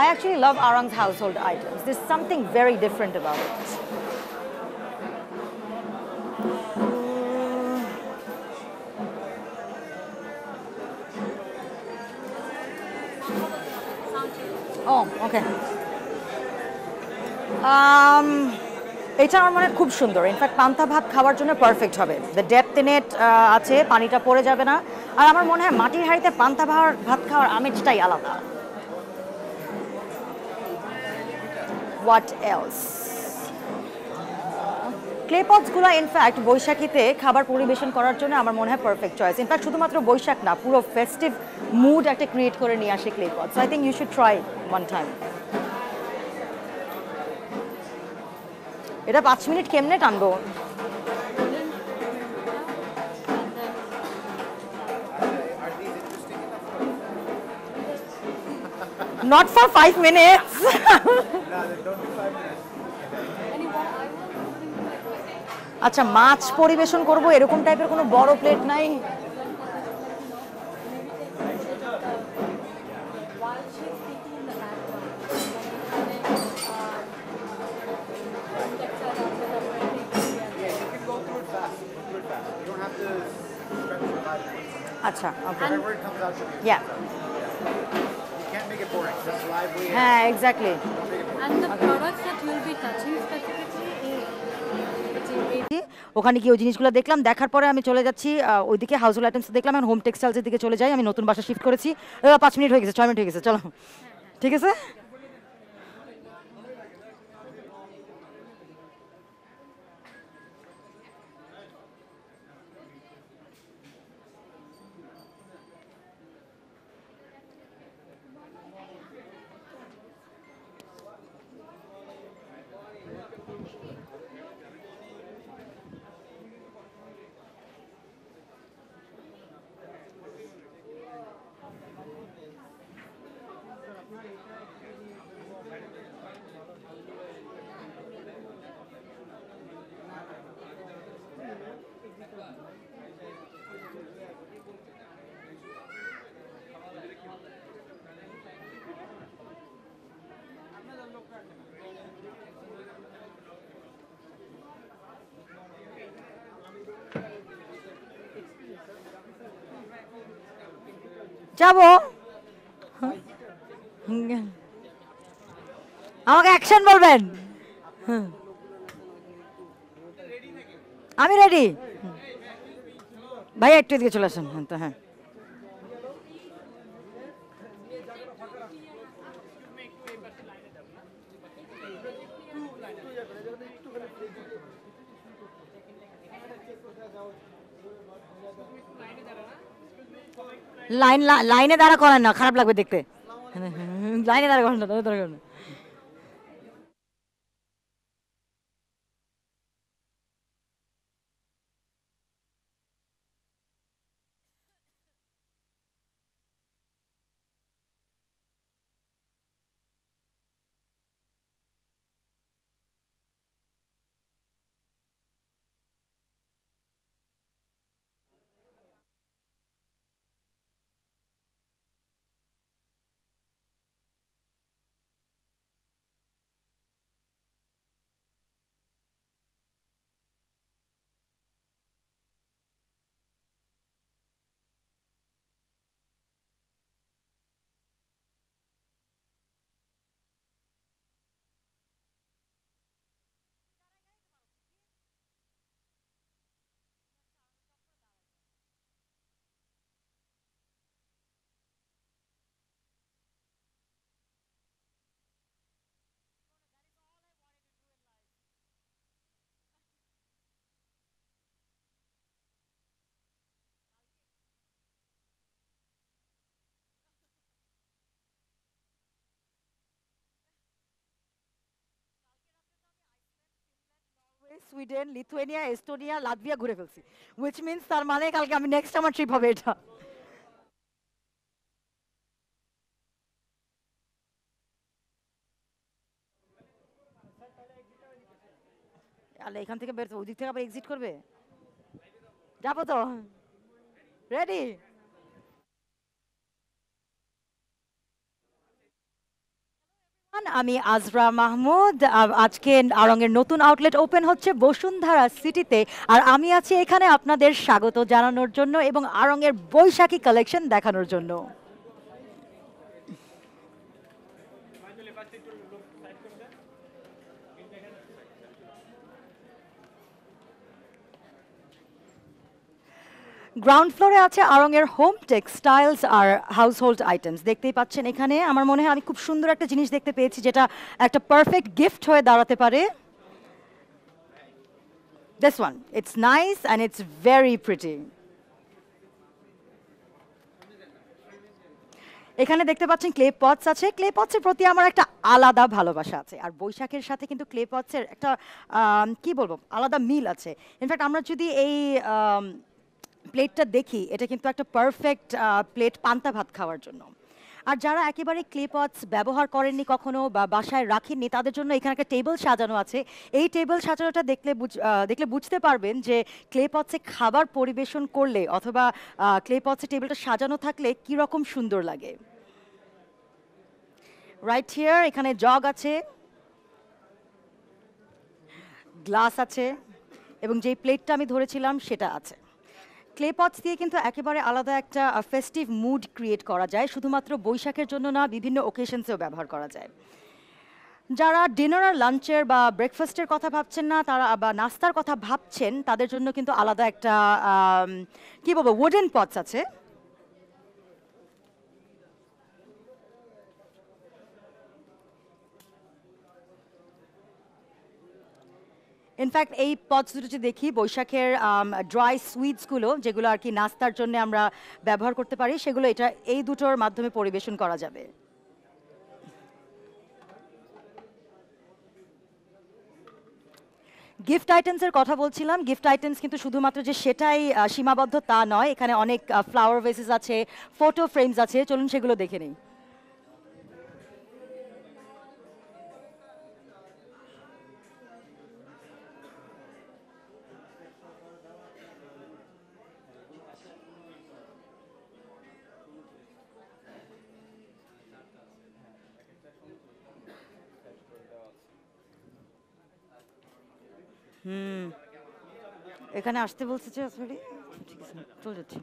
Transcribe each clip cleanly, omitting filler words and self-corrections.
I actually love Arang's household items. There's something very different about it. Oh, okay. এটা আমার মনে হয় খুব সুন্দর। ইনফ্যাক্ট পান্তা ভাত খাওয়ার জন্য পারফেক্ট হবে। দ্য ডেপথ ইন ইট আছে, পানিটা পড়ে যাবে না। আর আমার মনে হয় মাটির হাঁড়িতে পান্তা ভাত খাওয়ার আমেজটাই আলাদা। What else? ক্লে পটসগুলো ইনফ্যাক্ট বৈশাখীতে খাবার পরিবেশন করার জন্য আমার মনে হয় পারফেক্ট চয়েস। ইনফ্যাক্ট শুধুমাত্র বৈশাখ না, পুরো ফেস্টিভ মুড একটা ক্রিয়েট করে নিয়ে আসে clay pots. I think you should try one time. এটা 5 মিনিট কেমনে টানবো? Not for 5 minutes. আচ্ছা, মাছ পরিবেশন করব এরকম টাইপের কোনো বড় প্লেট নাই? আচ্ছা, ওকে। Yeah. হ্যাঁ, এক্স্যাক্টলি। ওখানে গিয়ে ওই জিনিসগুলো দেখলাম, দেখার পরে আমি চলে যাচ্ছি ওইদিকে হাউসহোল্ড আইটেমস দেখলাম, এখন হোম টেক্সটাইলসের দিকে চলে যাই। আমি নতুন বাসা শিফট করেছি। 5 মিনিট হয়ে গেছে, 6 মিনিট হয়ে গেছে, চলো। ঠিক আছে। যাবো, আমাকে অ্যাকশন বলবেন। আমি রেডি। ভাইয়া একটু এদিকে চলে আসেন। হ্যাঁ তো, হ্যাঁ। লাইনে দাঁড়া করেন না, খারাপ লাগবে দেখতে। লাইনে দাঁড়া করেন না, দাঁড়া করেন না। সুইডেন, লিথুয়েনিয়া, এস্টোনিয়া, লাটভিয়া ঘুরে ফেলছি। হুইচ মিন্স তার মানে কালকে আমি নেক্সট আমার ট্রিপ হবে এটা। আরে এখান থেকে বের, ওই দিক থেকে আবার এক্সিট করবে। যাবো তো, রেডি। আমি আজরা মাহমুদ। আজকে আড়ংয়ের নতুন আউটলেট ওপেন হচ্ছে বসুন্ধরা সিটিতে, আর আমি আছি এখানে আপনাদের স্বাগত জানানোর জন্য এবং আড়ংয়ের বৈশাখী কালেকশন দেখানোর জন্য। গ্রাউন্ড ফ্লোরে আছে আড়ংয়ের হোম টেক্সটাইলস আর হাউসহোল্ড আইটেমস। দেখতেই পাচ্ছেন এখানে আমার মনে হয় আমি খুব সুন্দর একটা জিনিস দেখতে পেয়েছি, যেটা একটা পারফেক্ট গিফট হয়ে দাঁড়াতে পারে। This one, it's nice and it's very pretty. এখানে দেখতে পাচ্ছেন ক্লে পটস আছে। ক্লে পটসের প্রতি আমার একটা আলাদা ভালোবাসা আছে, আর বৈশাখের সাথে কিন্তু ক্লে পটসের একটা কি বলবো আলাদা মিল আছে। ইনফ্যাক্ট আমরা যদি এই প্লেটটা দেখি, এটা কিন্তু একটা পারফেক্ট প্লেট পান্তা ভাত খাওয়ার জন্য। আর যারা একেবারে ক্লে পটস ব্যবহার করেননি কখনো বা বাসায় রাখেননি, তাদের জন্য এখানে একটা টেবিল সাজানো আছে। এই টেবিল সাজানোটা দেখলে বুঝতে পারবেন যে ক্লে পটসে খাবার পরিবেশন করলে অথবা ক্লে পটসে টেবিলটা সাজানো থাকলে কী রকম সুন্দর লাগে। রাইট হিয়ার এখানে জগ আছে, গ্লাস আছে, এবং যেই প্লেটটা আমি ধরেছিলাম সেটা আছে। ক্লে পটস দিয়ে কিন্তু একেবারে আলাদা একটা ফেস্টিভ মুড ক্রিয়েট করা যায়, শুধুমাত্র বৈশাখের জন্য না, বিভিন্ন ওকেশনসেও ব্যবহার করা যায়। যারা ডিনার আর লাঞ্চের বা ব্রেকফাস্টের কথা ভাবছেন না, তারা বা নাস্তার কথা ভাবছেন, তাদের জন্য কিন্তু আলাদা একটা কি বলবো উডেন পটস আছে। ইনফ্যাক্ট এই পটস দুটো যদি দেখি, বৈশাখের ড্রাই সুইটসগুলো যেগুলো আর কি নাস্তার জন্য আমরা ব্যবহার করতে পারি, সেগুলো এই দুটোর মাধ্যমে পরিবেশন করা যাবে। গিফট আইটেমসের কথা বলছিলাম। গিফট আইটেমস কিন্তু শুধুমাত্র যে সেটাই সীমাবদ্ধ তা নয়, এখানে অনেক ফ্লাওয়ার ভেসেস আছে, ফটো ফ্রেমস আছে। চলুন সেগুলো দেখে নিই। এখানে আসতে বলছে যে সরি, ঠিক আছে চলে যাচ্ছি।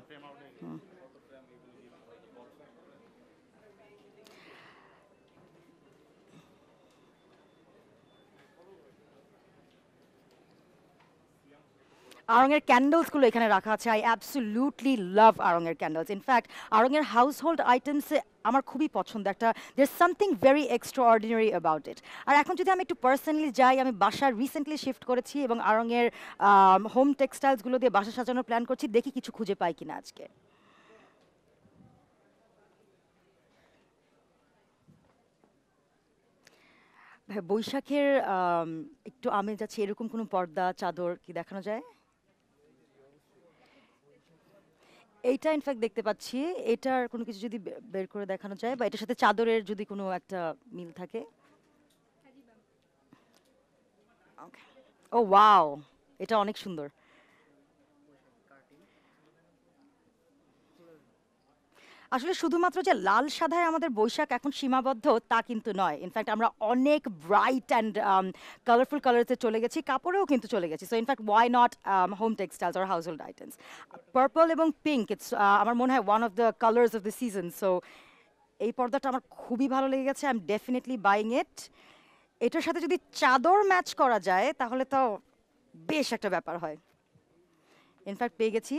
আড়ংয়ের ক্যান্ডেলসগুলো এখানে রাখা আছে। আই অ্যাবসলিউটলি লাভ আড়ংয়ের ক্যান্ডেলস। ইনফ্যাক্ট আড়ংয়ের হাউসহোল্ড আইটেমসে আমার খুবই পছন্দ। একটা there something very extraordinary about it. আর এখন যদি আমি একটু পার্সোনালি যাই, আমি বাসা রিসেন্টলি শিফট করেছি এবং আড়ংয়ের হোম টেক্সটাইলসগুলো দিয়ে বাসা সাজানোর প্ল্যান করছি। দেখি কিছু খুঁজে পাই কিনা আজকে। বৈশাখের একটু আমেজ আছে এরকম কোনো পর্দা চাদর কি দেখানো যায়? এইটা ইনফ্যাক্ট দেখতে পাচ্ছি। এটার কোনো কিছু যদি বের করে দেখানো যায়, বা এটার সাথে চাদরের যদি কোনো একটা মিল থাকে। ও ওয়াও, এটা অনেক সুন্দর। আসলে শুধুমাত্র যে লাল সাদায় আমাদের বৈশাখ এখন সীমাবদ্ধ তা কিন্তু নয়। ইনফ্যাক্ট আমরা অনেক ব্রাইট অ্যান্ড কালারফুল কালার্সে চলে গেছি, কাপড়েও কিন্তু চলে গেছি। So in fact why not home textiles or household items. Purple এবং পিঙ্ক, ইটস আমার মনে হয় one of the colours of the season. So এই পর্দাটা আমার খুবই ভালো লেগে গেছে। I am definitely buying it. এটার সাথে যদি চাদর ম্যাচ করা যায় তাহলে তো বেশ একটা ব্যাপার হয়। ইনফ্যাক্ট পেয়ে গেছি।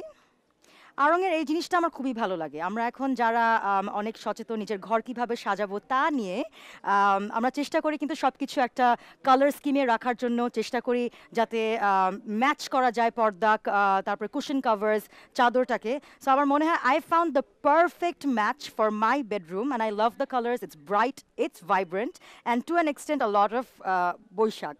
আড়ংয়ের এই জিনিসটা আমার খুবই ভালো লাগে। আমরা এখন যারা অনেক সচেতন নিজের ঘর কিভাবে সাজাবো তা নিয়ে, আমরা চেষ্টা করি কিন্তু সব কিছু একটা কালার স্কিমে রাখার জন্য চেষ্টা করি, যাতে ম্যাচ করা যায় পর্দা, তারপরে কুশন কাভার্স, চাদরটাকে। সো আমার মনে হয় I found the perfect match for my bedroom and I love the colours. It's bright, it's vibrant and to an extent a lot of Boishakh.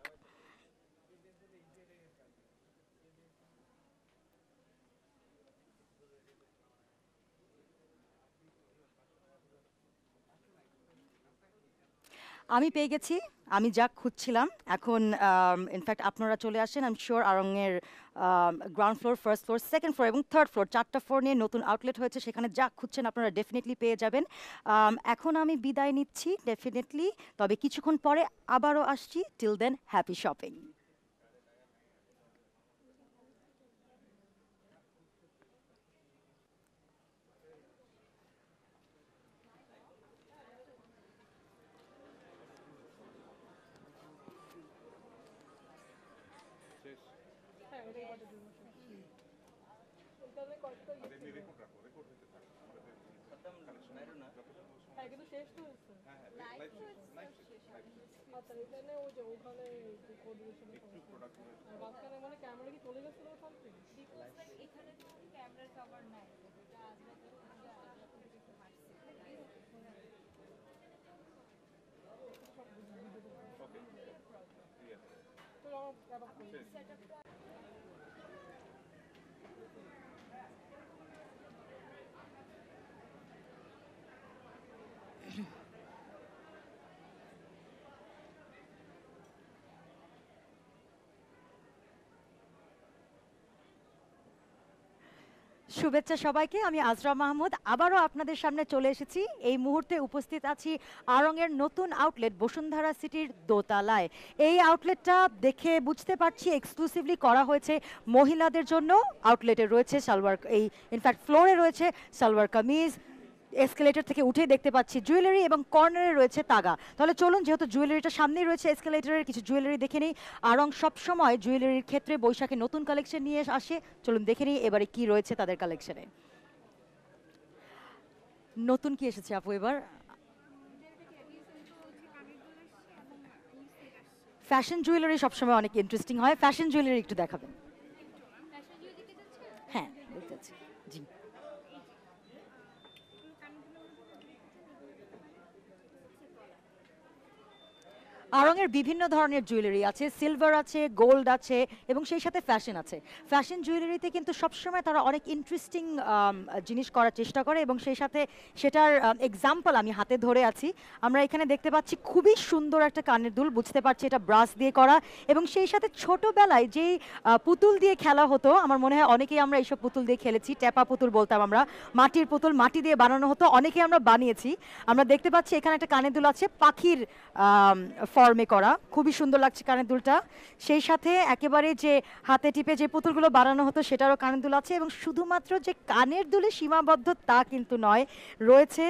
আমি পেয়ে গেছি আমি যা খুঁজছিলাম এখন ইনফ্যাক্ট আপনারা চলে আসেন আই এম শিওর আড়ংয়ের ground floor first floor second floor এবং থার্ড ফ্লোর চারটা ফ্লোর নিয়ে নতুন আউটলেট হয়েছে সেখানে যা খুঁজছেন আপনারা ডেফিনেটলি পেয়ে যাবেন এখন আমি বিদায় নিচ্ছি ডেফিনেটলি তবে কিছুক্ষণ পরে আবারও আসছি টিল দেন হ্যাপি শপিং শুভেচ্ছা সবাইকে আমি আজরা মাহমুদ আবারও আপনাদের সামনে চলে এসেছি এই মুহূর্তে উপস্থিত আছি আড়ংয়ের নতুন আউটলেট বসুন্ধরা সিটির দোতলায় এই আউটলেটটা দেখে বুঝতে পারছি এক্সক্লুসিভলি করা হয়েছে মহিলাদের জন্য আউটলেটে রয়েছে সালোয়ার এই ইনফ্যাক্ট ফ্লোরে রয়েছে সালোয়ার কামিজ এসকেলেটর থেকে উঠে দেখতে পাচ্ছি জুয়েলারি এবং কর্নারে রয়েছে তাগা তাহলে চলুন যেহেতু জুয়েলারিটা সামনেই রয়েছে এসকেলেটরের কিছু জুয়েলারি দেখে নিই আড়ং সবসময় জুয়েলারির ক্ষেত্রে বৈশাখে নতুন কালেকশন নিয়ে আসে চলুন দেখে নিই এবারে কি রয়েছে তাদের কালেকশনে নতুন কি এসেছে আপু এবার ফ্যাশন জুয়েলারি সবসময় অনেক ইন্টারেস্টিং হয় ফ্যাশন জুয়েলারি একটু দেখাবেন হ্যাঁ দেখতে পাচ্ছি জি আড়ংয়ের বিভিন্ন ধরনের জুয়েলারি আছে সিলভার আছে গোল্ড আছে এবং সেই সাথে ফ্যাশন আছে ফ্যাশন জুয়েলারিতে কিন্তু সবসময় তারা অনেক ইন্টারেস্টিং জিনিস করার চেষ্টা করে এবং সেই সাথে সেটার এক্সাম্পল আমি হাতে ধরে আছি আমরা এখানে দেখতে পাচ্ছি খুবই সুন্দর একটা কানের দুল বুঝতে পারছি এটা ব্রাশ দিয়ে করা এবং সেই সাথে ছোটবেলায় যেই পুতুল দিয়ে খেলা হতো আমার মনে হয় অনেকেই আমরা এইসব পুতুল দিয়ে খেলেছি টেপা পুতুল বলতাম আমরা মাটির পুতুল মাটি দিয়ে বানানো হতো অনেকেই আমরা বানিয়েছি আমরা দেখতে পাচ্ছি এখানে একটা কানের দুল আছে পাখির ফর্মে করা খুবই সুন্দর লাগছে কানের দুলটা সেই সাথে একেবারে যে হাতে টিপে যে পুতুলগুলো বানানো হতো সেটারও কানের দুল আছে এবং শুধুমাত্র যে কানের দুলে সীমাবদ্ধ তা কিন্তু নয় রয়েছে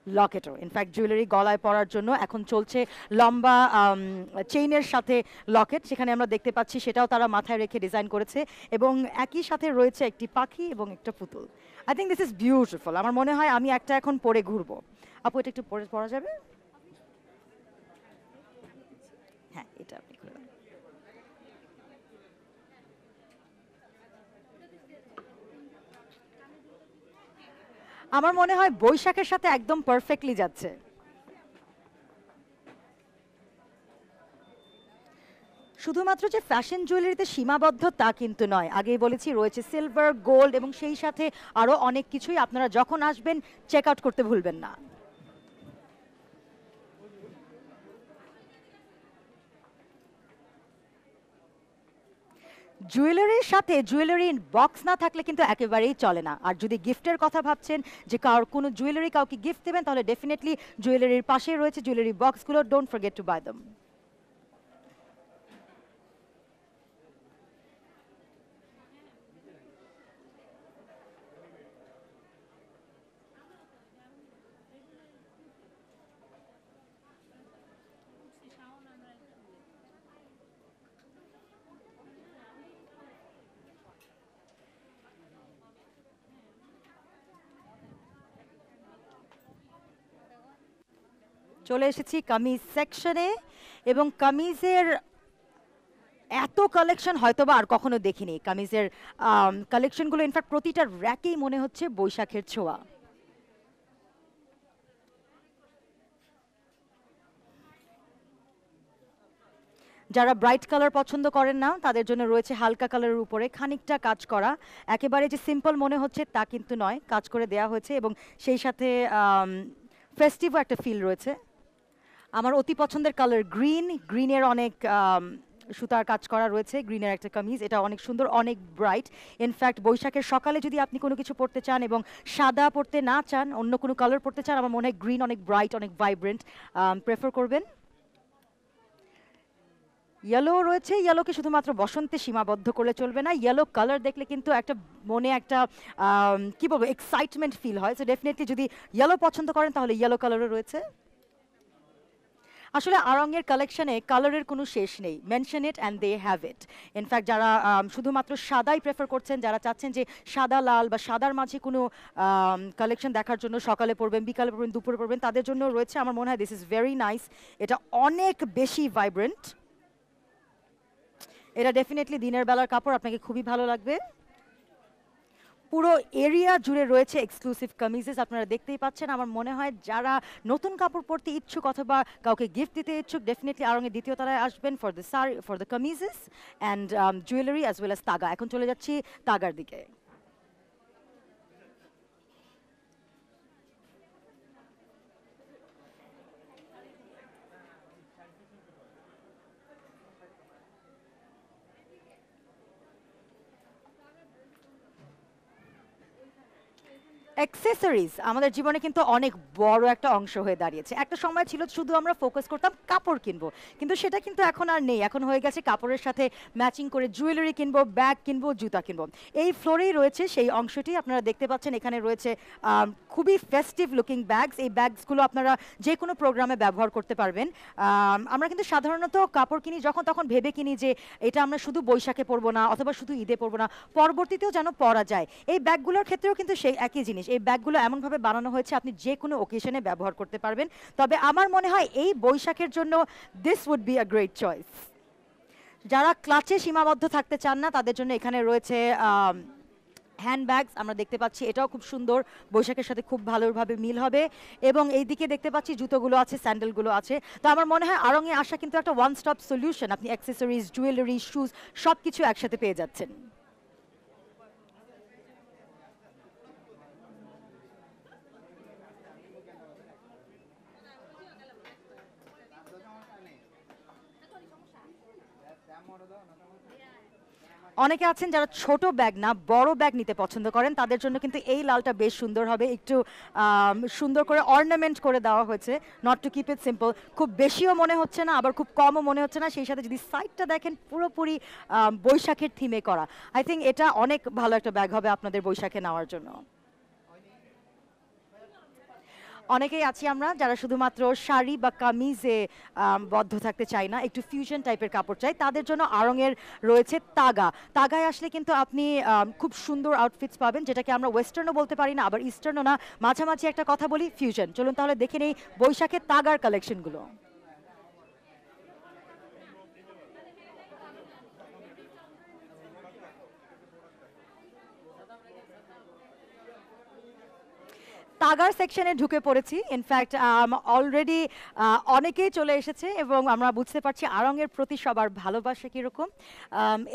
লকেটও ইনফ্যাক্ট জুয়েলারি গলায় পরার জন্য এখন চলছে লম্বা চেইনের সাথে লকেট সেখানে আমরা দেখতে পাচ্ছি সেটাও তারা মাথায় রেখে ডিজাইন করেছে এবং একই সাথে রয়েছে একটি পাখি এবং একটা পুতুল I think this is beautiful আমার মনে হয় আমি একটা এখন পরে ঘুরবো আপু এটা একটু পরে পরা যাবে হ্যাঁ এটা আপনি খুলে দেন আমার মনে হয় বৈশাখের সাথে একদম পারফেক্টলি যাচ্ছে শুধুমাত্র যে ফ্যাশন জুয়েলারিতে সীমাবদ্ধ তা কিন্তু নয় আগেই বলেছি রয়েছে সিলভার গোল্ড এবং সেই সাথে আরো অনেক কিছুই আপনারা যখন আসবেন চেক আউট করতে ভুলবেন না জুয়েলারির সাথে জুয়েলারি বক্স না থাকলে কিন্তু একেবারেই চলে না আর যদি গিফটের কথা ভাবছেন যে কার কোনো জুয়েলারি কাউকে গিফট দেবেন তাহলে ডেফিনেটলি জুয়েলারির পাশে রয়েছে জুয়েলারি বক্সগুলো don't forget to buy them চলে এসেছি কামিজ সেকশনে এবং কামিজের এত কালেকশন হয়তোবা আর কখনো দেখিনি কামিজের কালেকশনগুলো ইনফ্যাক্ট প্রতিটা র্যাকেই মনে হচ্ছে বৈশাখের ছোঁয়া যারা ব্রাইট কালার পছন্দ করেন না তাদের জন্য রয়েছে হালকা কালারের উপরে খানিকটা কাজ করা একেবারে যে সিম্পল মনে হচ্ছে তা কিন্তু নয় কাজ করে দেয়া হয়েছে এবং সেই সাথে ফেস্টিভও একটা ফিল রয়েছে আমার অতি পছন্দের কালার গ্রিন। গ্রিনের অনেক সুতার কাজ করা রয়েছে, গ্রিনের একটা কামিজ, এটা অনেক সুন্দর, অনেক ব্রাইট। ইনফ্যাক্ট বৈশাখের সকালে যদি আপনি কোনো কিছু পরতে চান এবং সাদা পরতে না চান, অন্য কোনো কালার পরতে চান, আমার মনে হয় গ্রিন অনেক ব্রাইট, অনেক ভাইব্রেন্ট, প্রেফার করবেন। ইয়েলো রয়েছে, ইয়েলোকে শুধুমাত্র বসন্তে সীমাবদ্ধ করলে চলবে না। ইয়েলো কালার দেখলে কিন্তু একটা মনে একটা কি বলবো এক্সাইটমেন্ট ফিল হয়। সো ডেফিনেটলি যদি ইয়েলো পছন্দ করেন তাহলে ইয়েলো কালারও রয়েছে। আসলে আড়ং-এর কালেকশনে কালারের কোনো শেষ নেই। Mention it and they have it. In fact যারা শুধুমাত্র সাদাই প্রেফার করছেন, যারা চাচ্ছেন যে সাদা লাল বা সাদার মাঝে কোনো কালেকশন দেখার জন্য সকালে পড়বেন, বিকালে পড়বেন, দুপুরে পড়বেন, তাদের জন্য রয়েছে। আমার মনে হয় দিস ইজ ভেরি নাইস। এটা অনেক বেশি ভাইব্রেন্ট। এটা ডেফিনেটলি দিনের বেলার কাপড়, আপনাকে খুবই ভালো লাগবে। পুরো এরিয়া জুড়ে রয়েছে এক্সক্লুসিভ কামিজেস, আপনারা দেখতেই পাচ্ছেন। আমার মনে হয় যারা নতুন কাপড় পরতে ইচ্ছুক অথবা কাউকে গিফট দিতে ইচ্ছুক, ডেফিনেটলি আড়ং-এর দ্বিতীয় তলায় আসবেন for the sari, for the kameezes and jewellery as well as তাগা। এখন চলে যাচ্ছি তাগার দিকে। অ্যাক্সেসরিজ আমাদের জীবনে কিন্তু অনেক বড় একটা অংশ হয়ে দাঁড়িয়েছে। একটা সময় ছিল শুধু আমরা ফোকাস করতাম কাপড় কিনবো, কিন্তু সেটা কিন্তু এখন আর নেই। এখন হয়ে গেছে কাপড়ের সাথে ম্যাচিং করে জুয়েলারি কিনবো, ব্যাগ কিনবো, জুতা কিনবো। এই ফ্লোরেই রয়েছে সেই অংশটি, আপনারা দেখতে পাচ্ছেন। এখানে রয়েছে খুবই ফেস্টিভ লুকিং ব্যাগস। এই ব্যাগসগুলো আপনারা যে কোনো প্রোগ্রামে ব্যবহার করতে পারবেন। আমরা কিন্তু সাধারণত কাপড় কিনি যখন তখন ভেবে কিনি যে এটা আমরা শুধু বৈশাখে পরবো না অথবা শুধু ঈদে পরবো না, পরবর্তীতেও যেন পরা যায়। এই ব্যাগগুলোর ক্ষেত্রেও কিন্তু সেই একই জিনিস। এই ব্যাগগুলো এমনভাবে বানানো হয়েছে আপনি যে কোনো ওকেশনে ব্যবহার করতে পারবেন। তবে আমার মনে হয় এই বৈশাখের জন্য this would be a great choice. যারা ক্লাচে সীমাবদ্ধ থাকতে চান না তাদের জন্য এখানে রয়েছে হ্যান্ডব্যাগস, আমরা দেখতে পাচ্ছি, এটাও খুব সুন্দর, বৈশাখের সাথে খুব ভালোভাবে মিল হবে। এবং এই দিকে দেখতে পাচ্ছি জুতোগুলো আছে, স্যান্ডেলগুলো আছে। তো আমার মনে হয় আড়ং-এ আসা কিন্তু একটা ওয়ান স্টপ সলিউশন। আপনি অ্যাক্সেসরিজ, জুয়েলারি, শুজ সব কিছু একসাথে পেয়ে যাচ্ছেন। অনেকে আছেন যারা ছোট ব্যাগ না বড় ব্যাগ নিতে পছন্দ করেন, তাদের জন্য কিন্তু এই লালটা বেশ সুন্দর হবে। একটু সুন্দর করে অর্নামেন্ট করে দেওয়া হয়েছে, not to keep it simple. খুব বেশিও মনে হচ্ছে না, আবার খুব কমও মনে হচ্ছে না। সেই সাথে যদি সাইডটা দেখেন পুরোপুরি বৈশাখের থিমে করা। আই থিঙ্ক এটা অনেক ভালো একটা ব্যাগ হবে আপনাদের বৈশাখে নেওয়ার জন্য। অনেকেই আছি আমরা যারা শুধুমাত্র শাড়ি বা কামিজে বদ্ধ থাকতে চাই না, একটু ফিউশন টাইপের কাপড় চাই, তাদের জন্য আড়ং-এর রয়েছে তাগা। তাগায় আসলে কিন্তু আপনি খুব সুন্দর আউটফিটস পাবেন, যেটাকে আমরা ওয়েস্টার্নও বলতে পারি না আবার ইস্টার্নও না, মাঝামাঝি একটা কথা বলি, ফিউশন। চলুন তাহলে দেখে নেই বৈশাখের তাগার কালেকশনগুলো। তাগার সেকশনে ঢুকে পড়েছি। ইনফ্যাক্ট অলরেডি অনেকেই চলে এসেছে এবং আমরা বুঝতে পারছি আড়ং-এর প্রতি সবার ভালোবাসা কীরকম।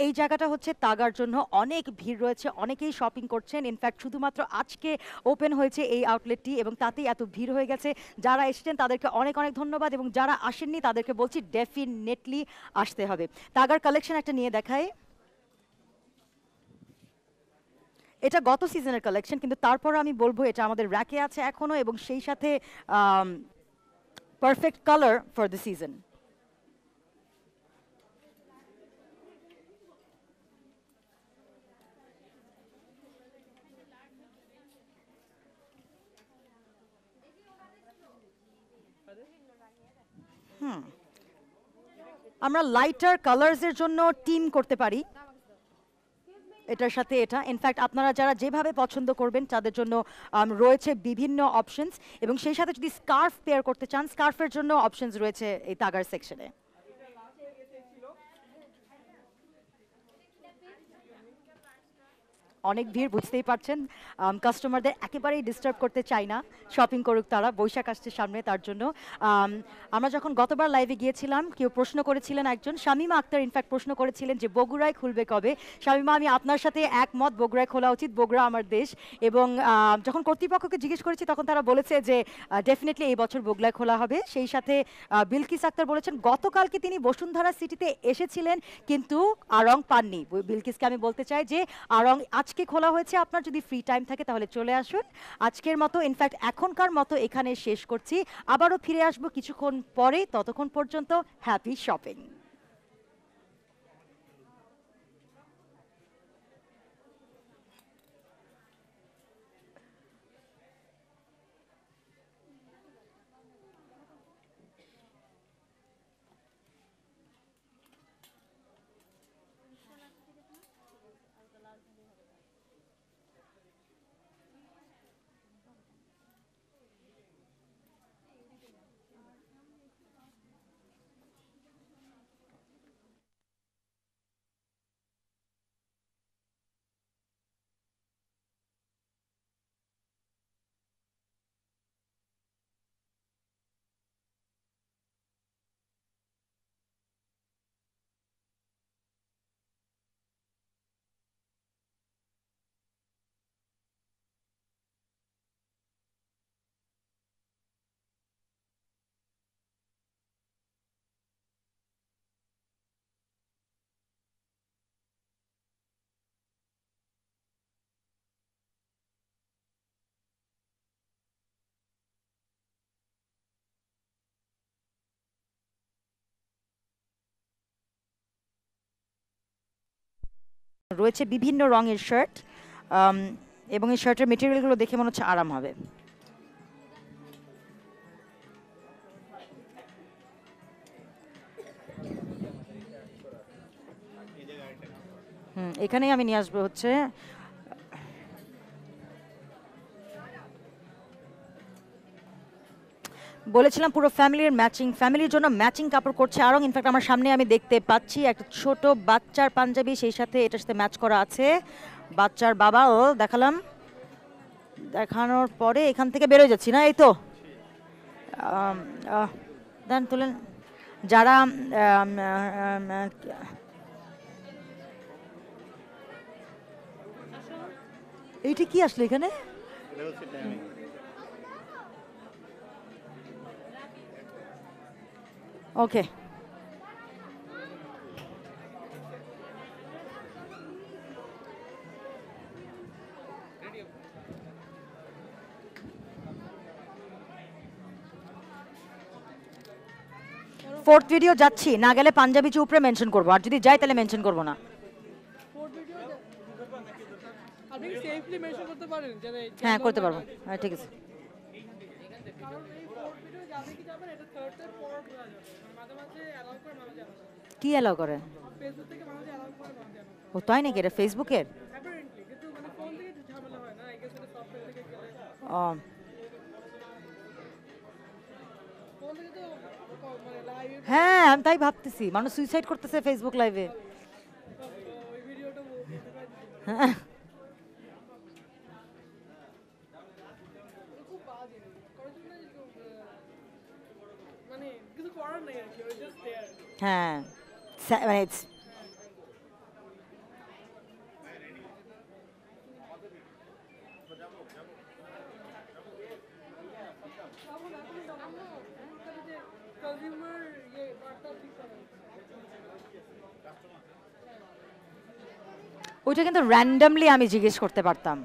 এই জায়গাটা হচ্ছে তাগার জন্য অনেক ভিড় রয়েছে, অনেকেই শপিং করছেন। ইনফ্যাক্ট শুধুমাত্র আজকে ওপেন হয়েছে এই আউটলেটটি এবং তাতেই এত ভিড় হয়ে গেছে। যারা এসেছেন তাদেরকে অনেক অনেক ধন্যবাদ এবং যারা আসেননি তাদেরকে বলছি ডেফিনেটলি আসতে হবে। তাগার কালেকশন একটা নিয়ে দেখায়। এটা গত সিজনের কালেকশন, কিন্তু তারপর আমি বলবো এটা আমাদের র্যাকে আছে এখনো এবং সেই সাথে perfect colour for the season. আমরা লাইটার কালার্সের জন্য টিম করতে পারি এটার সাথে এটা। ইনফ্যাক্ট আপনারা যারা যেভাবে পছন্দ করবেন তাদের জন্য রয়েছে বিভিন্ন অপশনস এবং সেই সাথে যদি স্কার্ফ পেয়ার করতে চান, স্কার্ফের জন্য অপশনস রয়েছে এই তাগার সেকশনে। অনেক ভিড়, বুঝতেই পারছেন। কাস্টমারদের একেবারেই ডিস্টার্ব করতে চাই না, শপিং করুক তারা, বৈশাখ আসছে সামনে তার জন্য। আম, আমরা যখন গতবার লাইভে গিয়েছিলাম, কেউ প্রশ্ন করেছিলেন, একজন শামিমা আক্তার ইনফ্যাক্ট প্রশ্ন করেছিলেন যে বগুড়ায় খুলবে কবে। শামিমা, আমি আপনার সাথে একমত, বগুড়ায় খোলা উচিত, বগুড়া আমার দেশ। এবং যখন কর্তৃপক্ষকে জিজ্ঞেস করেছি তখন তারা বলেছে যে ডেফিনেটলি এই বছর বগুড়ায় খোলা হবে। সেই সাথে বিলকিস আক্তার বলেছেন গতকালকে তিনি বসুন্ধরা সিটিতে এসেছিলেন কিন্তু আড়ং পাননি। বিলকিসকে আমি বলতে চাই যে আড়ং আজকে খোলা হয়েছে, আপনার যদি ফ্রি টাইম থাকে তাহলে চলে আসুন। আজকের মতো ইনফ্যাক্ট এখনকার মতো এখানে শেষ করছি, আবারও ফিরে আসবো কিছুক্ষণ পরে, ততক্ষণ পর্যন্ত হ্যাপি শপিং। রয়েছে বিভিন্ন রঙের শার্ট, এবং এই শার্টের মেটেরিয়ালগুলো দেখে মনে হচ্ছে আরাম হবে। এখানেই আমি নিয়ে আসবো হচ্ছে, বলেছিলাম পুরো ফ্যামিলির ম্যাচিং, ফ্যামিলির জন্য ম্যাচিং কাপড় করছে আরং। ইনফ্যাক্ট আমার সামনে আমি দেখতে পাচ্ছি একটা ছোট বাচ্চার পাঞ্জাবি, সেই সাথে এটার সাথে ম্যাচ করা আছে বাচ্চার বাবাও। দেখালাম, দেখানোর পরে এখান থেকে বেরোয় যাচ্ছি না, এই তো দেন তুলেন যারা এইটা কি আসলে এখানে? ওকে, ফোর্থ ভিডিও যাচ্ছি, না গেলে পাঞ্জাবি উপরে মেনশন করবো, আর যদি যাই তাহলে মেনশন করবো না। হ্যাঁ করতে পারবো, হ্যাঁ ঠিক আছে। কি অ্যালাউ করে? ও তাই নাকি, এটা ফেসবুকের? ও হ্যাঁ, আমি তাই ভাবতেছি, মানুষ সুইসাইড করতেছে ফেসবুক লাইভে। হ্যাঁ, হ্যাঁ, মানে ওইটা কিন্তু র্যান্ডমলি আমি জিজ্ঞেস করতে পারতাম।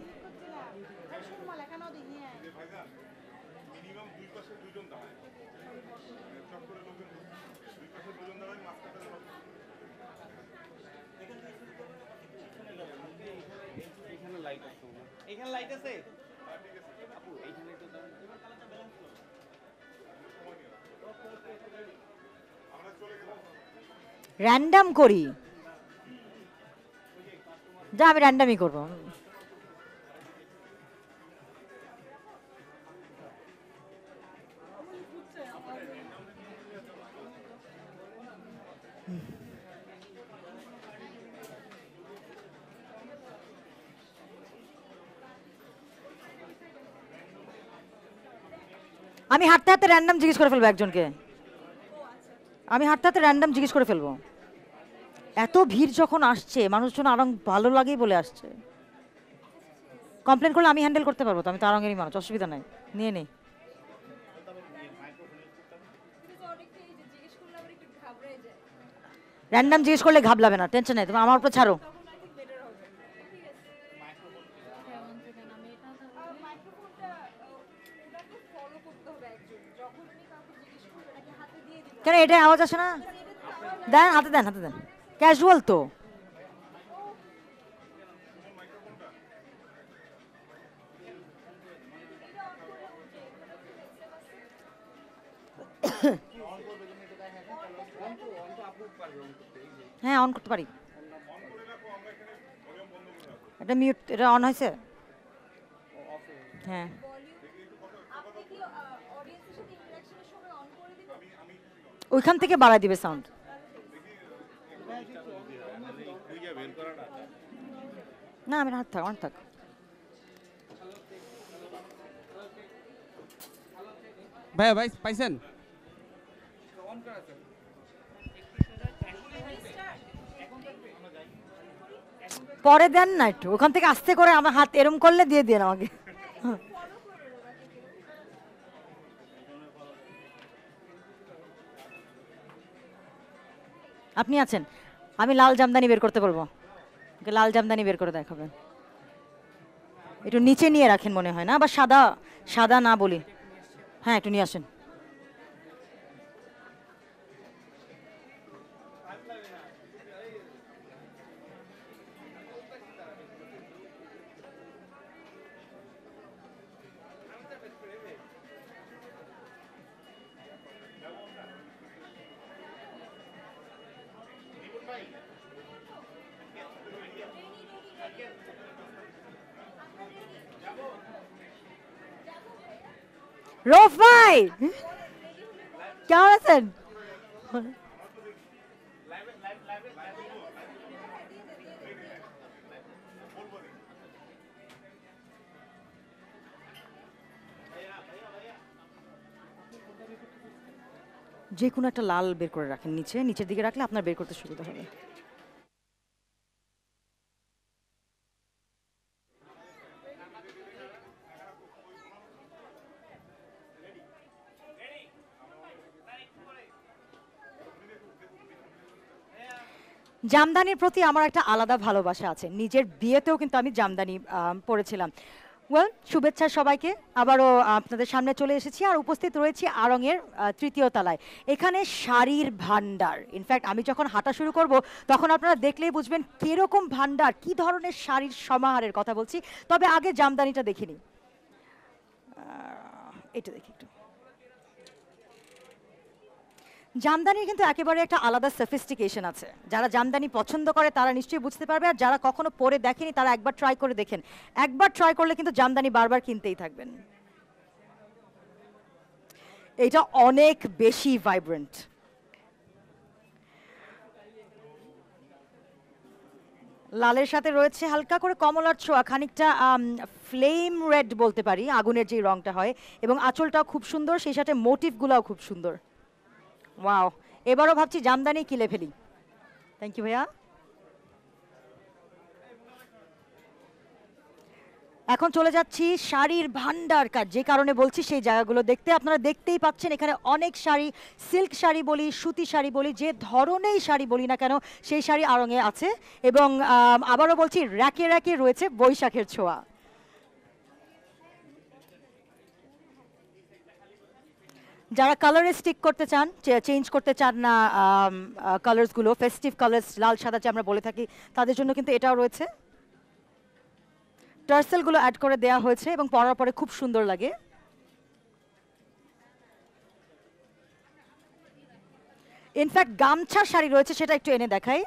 র্যান্ডম করি, যা আমি র্যান্ডমই করবো। আমি হাঁটতে হাঁটতে র্যান্ডম জিজ্ঞেস করে ফেলবো একজনকে, আমি হাঁটতে হাঁটতে র্যান্ডম জিজ্ঞেস করে ফেলবো। এত ভিড় যখন আসছে মানুষজন আরং ভালো লাগেই বলে আসছে। কমপ্লেন করলে আমি হ্যান্ডেল করতে পারবো, তো আমি তো আরঙেরই মানুষ, অসুবিধা নাই, নিয়ে নেই। র্যান্ডম জিজ্ঞেস করলে ঘাবলাবে না, টেনশন নেই, তুমি আমার উপর ছাড়ো। কেন এটা আওয়াজ আসে না? দেন হাতে, দেন হাতে দেন, ক্যাজুয়াল তো। হ্যাঁ অন করতে পারি, এটা মিউট, এটা অন হয়েছে। হ্যাঁ ওইখান থেকে বাড়ায় দিবে সাউন্ড। না আমি হাত থাক, অন থাক। ভাইয়া ভাই পাইছেন? পরে দেন না একটু, ওখান থেকে আস্তে করে আমার হাত এরম করলে দিয়ে দেন আমাকে। আপনি আছেন, আমি লাল জামদানি বের করতে বলবো, লাল জামদানি বের করে দেখাবেন। একটু নিচে নিয়ে রাখেন মনে হয় না, বা সাদা, সাদা না বলি, হ্যাঁ একটু নিয়ে আসেন। রফ ভাই কেমন আছেন? যে কোনো একটা লাল বের করে রাখেন, নিচে, নিচের দিকে রাখলে আপনার বের করতে সুবিধা হবে। জামদানির প্রতি আমার একটা আলাদা ভালোবাসা আছে, নিজের বিয়েতেও কিন্তু আমি জামদানি পরেছিলাম। ওয়েল, শুভেচ্ছা সবাইকে, আবারও আপনাদের সামনে চলে এসেছি আর উপস্থিত রয়েছি আড়ংয়ের তৃতীয় তলায়। এখানে শাড়ির ভান্ডার, ইনফ্যাক্ট আমি যখন হাঁটা শুরু করব তখন আপনারা দেখলেই বুঝবেন কিরকম ভান্ডার, কি ধরনের শাড়ির সমাহারের কথা বলছি। তবে আগে জামদানিটা দেখিনি, এটা দেখি একটু। জামদানির কিন্তু একেবারে একটা আলাদা সফিস্টিকেশন আছে, যারা জামদানি পছন্দ করে তারা নিশ্চয়ই বুঝতে পারবে, আর যারা কখনো পরে দেখেনি তারা একবার ট্রাই করে দেখেন, একবার ট্রাই করলে কিন্তু জামদানি বারবার কিনতেই থাকবেন। এটা অনেক বেশি ভাইব্রেন্ট, লালের সাথে রয়েছে হালকা করে কমলার ছোঁয়া, খানিকটা ফ্লেম রেড বলতে পারি, আগুনের যে রংটা হয়, এবং আঁচলটাও খুব সুন্দর, সেই সাথে মোটিভগুলোও খুব সুন্দর। ওয়াও, এবারও ভাবছি জামদানি কিলে ফেলি। থ্যাংক ইউ ভাইয়া। এখন চলে যাচ্ছি শাড়ির ভান্ডার কার, যে কারণে বলছি সেই জায়গাগুলো দেখতে। আপনারা দেখতেই পাচ্ছেন এখানে অনেক শাড়ি, সিল্ক শাড়ি বলি, সুতি শাড়ি বলি, যে ধরনেরই শাড়ি বলি না কেন সেই শাড়ি আড়ংয়ে আছে। এবং আবারও বলছি, র্যাকে র্যাকে রয়েছে বৈশাখের ছোঁয়া। যারা কালারে স্টিক করতে চান, চেঞ্জ করতে চান না কালার্সগুলো, ফেস্টিভ কালার্স, লাল সাদা যে আমরা বলে থাকি, তাদের জন্য কিন্তু এটাও রয়েছে। টার্সেলগুলো অ্যাড করে দেওয়া হয়েছে এবং পরার পরে খুব সুন্দর লাগে। ইনফ্যাক্ট গামছার শাড়ি রয়েছে, সেটা একটু এনে দেখাই।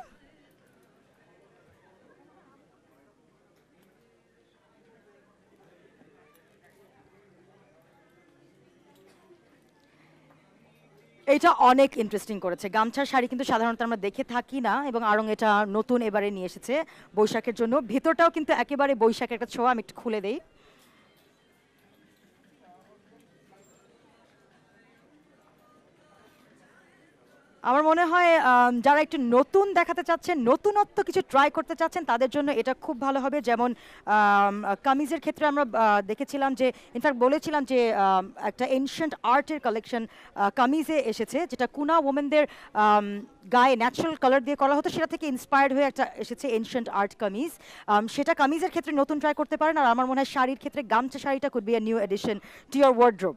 এটা অনেক ইন্টারেস্টিং করেছে, গামছার শাড়ি কিন্তু সাধারণত আমরা দেখে থাকি না, এবং আড়ং এটা নতুন এবারে নিয়ে এসেছে বৈশাখের জন্য। ভিতরটাও কিন্তু একেবারে বৈশাখের একটা ছোঁয়া, আমি একটু খুলে দেই। আমার মনে হয় যারা একটু নতুন দেখাতে চাচ্ছেন, নতুনত্ব কিছু ট্রাই করতে চাচ্ছেন, তাদের জন্য এটা খুব ভালো হবে। যেমন কামিজের ক্ষেত্রে আমরা দেখেছিলাম যে, ইনফ্যাক্ট বলেছিলাম যে একটা এনশিয়েন্ট আর্টের কালেকশন কামিজে এসেছে, যেটা কুনা ওমেনদের গায়ে ন্যাচারাল কালার দিয়ে করা হতো, সেটা থেকে ইন্সপায়ার্ড হয়ে একটা এসেছে এনশিয়েন্ট আর্ট কামিজ। সেটা কামিজের ক্ষেত্রে নতুন ট্রাই করতে পারেন। আর আমার মনে হয় শাড়ির ক্ষেত্রে গামছা শাড়িটা could be a new addition to your wardrobe.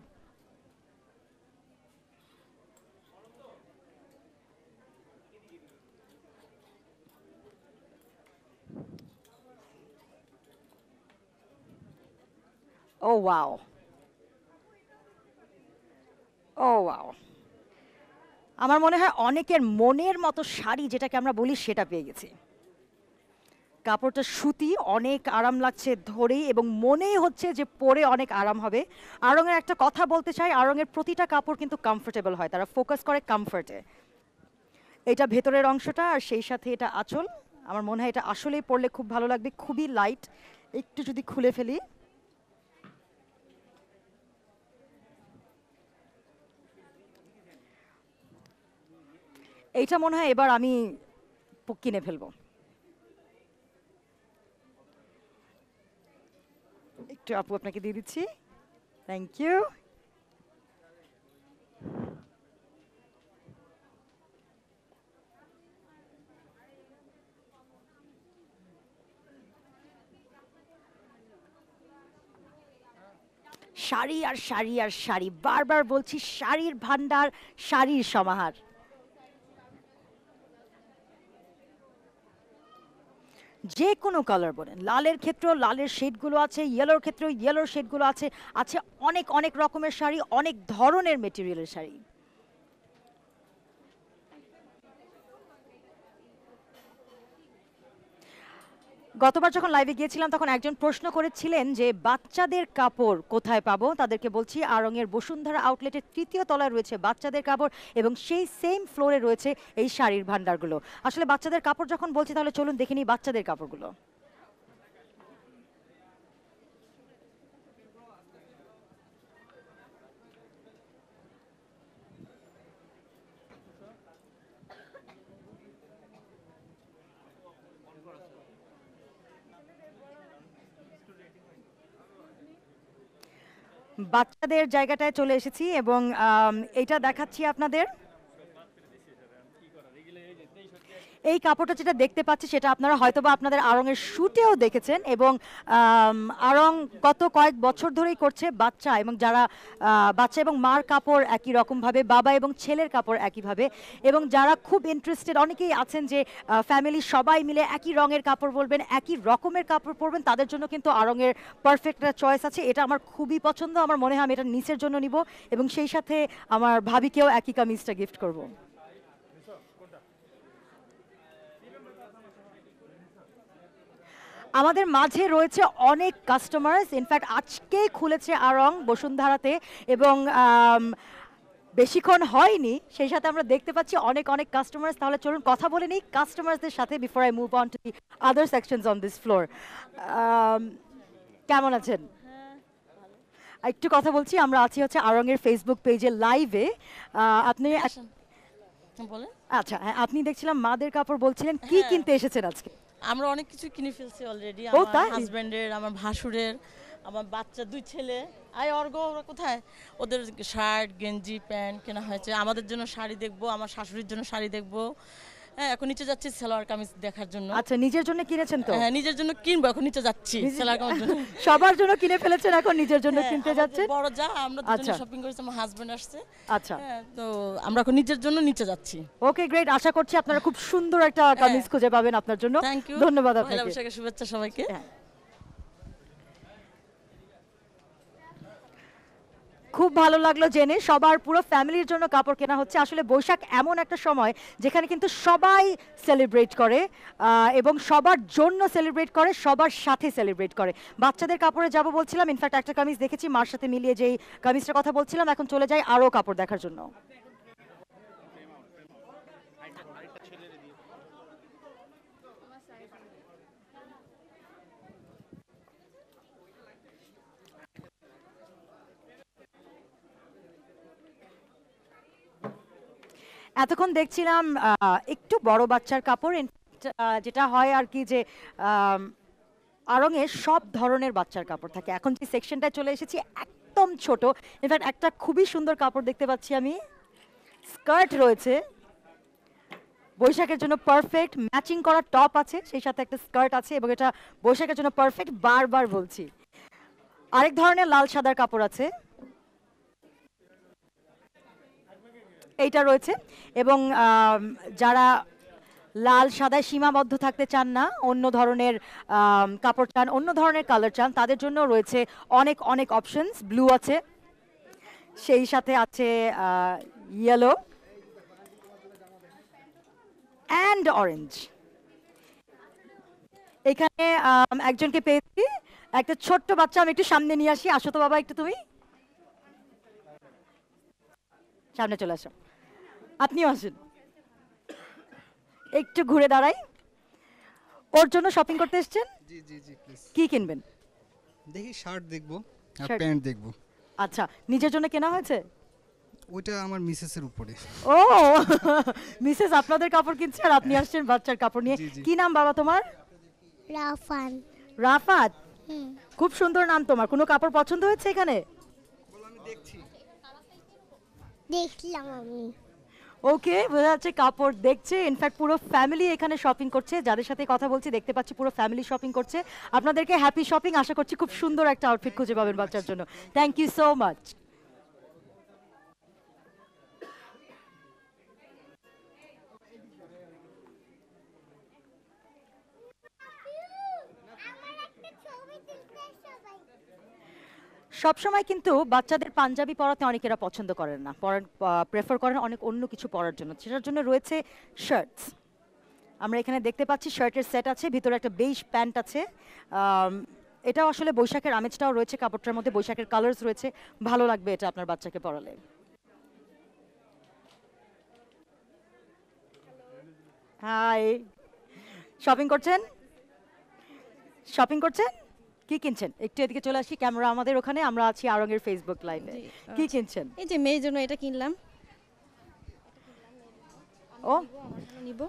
Oh wow, oh wow. আমার মনে হয় অনেকের মনের মতো শাড়ি যেটাকে আমরা বলি সেটা পেয়ে গেছি। কাপড়টা সুতি, অনেক আরাম লাগছে ধরেই, এবং মনেই হচ্ছে যে পরে অনেক আরাম হবে। আড়ংয়ের একটা কথা বলতে চাই, আড়ংয়ের প্রতিটা কাপড় কিন্তু কমফোর্টেবল হয়, তারা ফোকাস করে কমফোর্টে। এটা ভেতরের অংশটা, আর সেই সাথে এটা আঁচল। আমার মনে হয় এটা আসলেই পরলে খুব ভালো লাগবে, খুবই লাইট। একটু যদি খুলে ফেলি, এইটা মনে হয় এবার আমি কিনে ফেলবো। একটু আপু আপনাকে দিয়ে দিচ্ছি, থ্যাংক ইউ। শাড়ি আর শাড়ি আর শাড়ি, বারবার বলছি, শাড়ির ভান্ডার, শাড়ির সমাহার। যে কোনো কালার বলেন, লালের ক্ষেত্রেও লালের শেডগুলো আছে, ইয়েলোর ক্ষেত্রেও ইয়েলোর শেডগুলো আছে। আছে অনেক অনেক রকমের শাড়ি, অনেক ধরনের মেটেরিয়ালের শাড়ি। গতবার যখন লাইভে গিয়েছিলাম তখন একজন প্রশ্ন করেছিলেন যে বাচ্চাদের কাপড় কোথায় পাবো। তাদেরকে বলছি, আড়ংয়ের বসুন্ধরা আউটলেটের তৃতীয় তলায় রয়েছে বাচ্চাদের কাপড়, এবং সেই সেম ফ্লোরে রয়েছে এই শাড়ির ভান্ডারগুলো। আসলে বাচ্চাদের কাপড় যখন বলছি, তাহলে চলুন দেখে নিই বাচ্চাদের কাপড়গুলো। বাচ্চাদের জায়গাটায় চলে এসেছি, এবং এটা দেখাচ্ছি আপনাদের। এই কাপড়টা যেটা দেখতে পাচ্ছি সেটা আপনারা হয়তোবা আপনাদের আড়ংয়ের শুটেও দেখেছেন, এবং আড়ং গত কয়েক বছর ধরেই করছে বাচ্চা এবং যারা বাচ্চা এবং মার কাপড় একই রকমভাবে, বাবা এবং ছেলের কাপড় একইভাবে। এবং যারা খুব ইন্টারেস্টেড, অনেকেই আছেন যে ফ্যামিলি সবাই মিলে একই রঙের কাপড় পরবেন, একই রকমের কাপড় পরবেন, তাদের জন্য কিন্তু আড়ংয়ের পারফেক্ট একটা চয়েস আছে। এটা আমার খুবই পছন্দ, আমার মনে হয় আমি এটা নিচের জন্য নিব, এবং সেই সাথে আমার ভাবিকেও একই কামিজটা গিফট করব। আমাদের মাঝে রয়েছে অনেক কাস্টমার্স, ইনফ্যাক্ট আজকেই খুলেছে আড়ং বসুন্ধরাতে, এবং বেশিক্ষণ হয়নি, সেই সাথে আমরা দেখতে পাচ্ছি অনেক অনেক কাস্টমার্স। তাহলে চলুন কথা বলে নিই কাস্টমার্সদের সাথে before I move on to the other sections on this floor. কেমন আছেন? একটু কথা বলছি, আমরা আছি হচ্ছে আড়ংয়ের ফেসবুক পেজে লাইভে। আপনি বলেন। আচ্ছা, হ্যাঁ, আপনি দেখছিলাম মাদের কাপড় বলছিলেন, কি হ্যাঁ, কিনতে এসেছেন আজকে? আমরা অনেক কিছু কিনে ফেলছি অলরেডি। ও আমার তাই? হাজবেন্ডের, আমার ভাসুরের, আমার বাচ্চা দুই ছেলে। আয় অর্ঘ, ওরা কোথায়? ওদের শার্ট গেঞ্জি প্যান্ট কেনা হয়েছে। আমাদের জন্য শাড়ি দেখবো, আমার শাশুড়ির জন্য শাড়ি দেখবো। হ্যাঁ, এখন নিচে যাচ্ছি সালোয়ার কামিজ দেখার জন্য। আচ্ছা, নিজের জন্য কিনেছেন তো? হ্যাঁ, নিজের জন্য কিনবো, এখন নিচে যাচ্ছি সালোয়ার কামিজ জন্য। সবার জন্য কিনে ফেলেছেন, এখন নিজের জন্য হ্যাঁ, কিনতে আমাদের যাচ্ছেন? বড় যা, আমরা দুজনে আচ্ছা। শপিং করেছি, আমার হাজবেন্ড আসছে। আচ্ছা, হ্যাঁ, তো আমরা এখন নিজের জন্য নিচে যাচ্ছি। ওকে, গ্রেট। আশা করছি আপনারা খুব সুন্দর একটা কামিজ খুঁজে পাবেন আপনার জন্য। থ্যাংক ইউ, ধন্যবাদ পয়লা আপনাকে। বৈশাখের শুভেচ্ছা সবাইকে। হ্যাঁ। খুব ভালো লাগলো জেনে, সবার পুরো ফ্যামিলির জন্য কাপড় কেনা হচ্ছে। আসলে বৈশাখ এমন একটা সময় যেখানে কিন্তু সবাই সেলিব্রেট করে, এবং সবার জন্য সেলিব্রেট করে, সবার সাথে সেলিব্রেট করে। বাচ্চাদের কাপড়ে যাব বলছিলাম, ইনফ্যাক্ট একটা কামিজ দেখেছি মার সাথে মিলিয়ে, যেই কামিজটার কথা বলছিলাম। এখন চলে যাই আরও কাপড় দেখার জন্য। এতক্ষণ দেখছিলাম একটু বড় বাচ্চার কাপড়। যেটা হয় আর কি যে আম, আড়ংয়ে সব ধরনের বাচ্চার কাপড় থাকে। এখন যে সেকশনটায় চলে এসেছি একদম ছোট। ইনফ্যাক্ট একটা খুবই সুন্দর কাপড় দেখতে পাচ্ছি আমি, স্কার্ট রয়েছে, বৈশাখের জন্য পারফেক্ট। ম্যাচিং করা টপ আছে, সেই সাথে একটা স্কার্ট আছে এবং এটা বৈশাখের জন্য পারফেক্ট, বারবার বলছি। আরেক ধরনের লাল সাদার কাপড় আছে, এইটা রয়েছে। এবং যারা লাল সাদায় সীমাবদ্ধ থাকতে চান না, অন্য ধরনের কাপড় চান, অন্য ধরনের কালার চান, তাদের জন্য রয়েছে অনেক অনেক অপশনস। ব্লু আছে, সেই সাথে আছে ইয়েলো অ্যান্ড অরেঞ্জ। এখানে একজনকে পেয়েছি, একটা ছোট্ট বাচ্চা। আমি একটু সামনে নিয়ে আসি, আসো তো বাবা, একটু তুমি সামনে চলে আসো, আপনিও আসুন, একটু ঘুরে দাঁড়াই। ওর জন্য শপিং করতে এসেছেন, জি জি জি প্লিজ। কি কিনবেন? দেখি শার্ট দেখবো আর Shirt? প্যান্ট দেখবো। আচ্ছা, নিজের জন্য কেনা হয়েছে? ওইটা আমার মিসেসের উপরে। ও মিসেস আপনাদের কাপড় কিনছে আর আপনি আসছেন বাচ্চার কাপড় নিয়ে। জি, জি। কি নাম বাবা তোমার? রাফান। রাফাত, হুম। খুব সুন্দর নাম তোমার। কোনো কাপড় পছন্দ হয়েছে এখানে? আমি দেখছি। দেখলাম আমি। ওকে, বোঝা যাচ্ছে কাপড় দেখছে। ইনফ্যাক্ট পুরো ফ্যামিলি এখানে শপিং করছে, যাদের সাথে কথা বলছি দেখতে পাচ্ছি পুরো ফ্যামিলি শপিং করছে। আপনাদেরকে হ্যাপি শপিং, আশা করছি খুব সুন্দর একটা আউটফিট খুঁজে পাবেন বাচ্চার জন্য। Thank you so much. সবসময় কিন্তু বাচ্চাদের পাঞ্জাবি পরাতে অনেকেরা পছন্দ করেন না, প্রেফার করেন অনেক অন্য কিছু পরার জন্য। সেটার জন্য রয়েছে শার্টস। আমরা এখানে দেখতে পাচ্ছি শার্টের সেট আছে, ভিতরে একটা বেজ প্যান্ট আছে। এটাও আসলে বৈশাখের আমেজটাও রয়েছে কাপড়টার মধ্যে, বৈশাখের কালার্স রয়েছে। ভালো লাগবে এটা আপনার বাচ্চাকে পরালে। হাই, শপিং করছেন? শপিং করছেন, কি কিনছেন? একটু এদিকে চলে আসি, ক্যামেরা আমাদের ওখানে, আমরা আছি আরঙের ফেসবুক লাইভে। কি কিনছেন? এই যে মেয়ের জন্য এটা কিনলাম। ও নিব।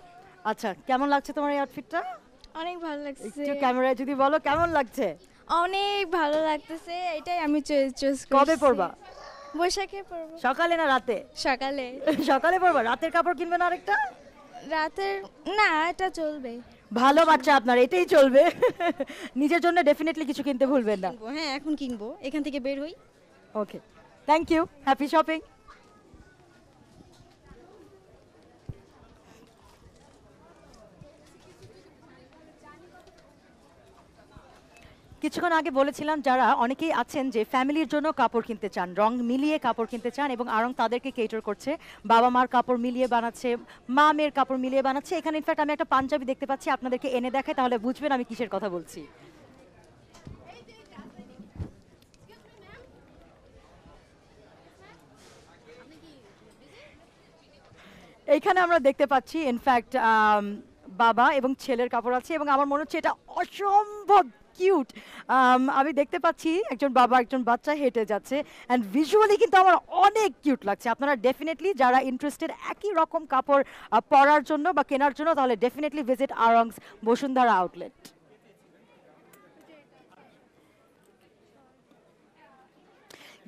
আচ্ছা, কেমন লাগছে তোমার এই আউটফিটটা? অনেক ভালো লাগছে, একটু ক্যামেরায় যদি বলো কেমন লাগছে। অনেক ভালো লাগতেছে, এটাই আমি চুজ করছি। কবে পরবা? বৈশাখে পরবো। সকালে না রাতে? সকালে। সকালে পরবা। রাতের কাপড় কিনবে না আরেকটা? রাতের না, এটা চলবে। ভালো বাচ্চা আপনার, এটাই চলবে। নিজের জন্য ডেফিনেটলি কিছু কিনতে ভুলবেন না। কিনবো, হ্যাঁ এখন কিনবো, এখান থেকে বের হই। ওকে, থ্যাংক ইউ, হ্যাপি শপিং। কিছুক্ষণ আগে বলেছিলাম যারা অনেকেই আছেন যে ফ্যামিলির জন্য কাপড় কিনতে চান, রং মিলিয়ে কাপড় কিনতে চান, এবং আড়ং তাদেরকে কেটার করছে। বাবা মার কাপড় মিলিয়ে বানাচ্ছে, মা মেয়ের কাপড় মিলিয়ে বানাচ্ছে। এখানে ইনফ্যাক্ট আমি একটা পাঞ্জাবি দেখতে পাচ্ছি, আপনাদেরকে এনে দেখাই, তাহলে বুঝবেন আমি কিসের কথা বলছি। এইখানে আমরা দেখতে পাচ্ছি ইনফ্যাক্ট বাবা এবং ছেলের কাপড় আছে, এবং আমার মনে হচ্ছে এটা অসম্ভব কিউট। আমি দেখতে পাচ্ছি একজন বাবা একজন বাচ্চা হেঁটে যাচ্ছে, অ্যান্ড ভিজুয়ালি কিন্তু আমার অনেক কিউট লাগছে। আপনারা ডেফিনেটলি যারা ইন্টারেস্টেড একই রকম কাপড় পরার জন্য বা কেনার জন্য, তাহলে ডেফিনেটলি ভিজিট আরংস বসুন্ধরা আউটলেট।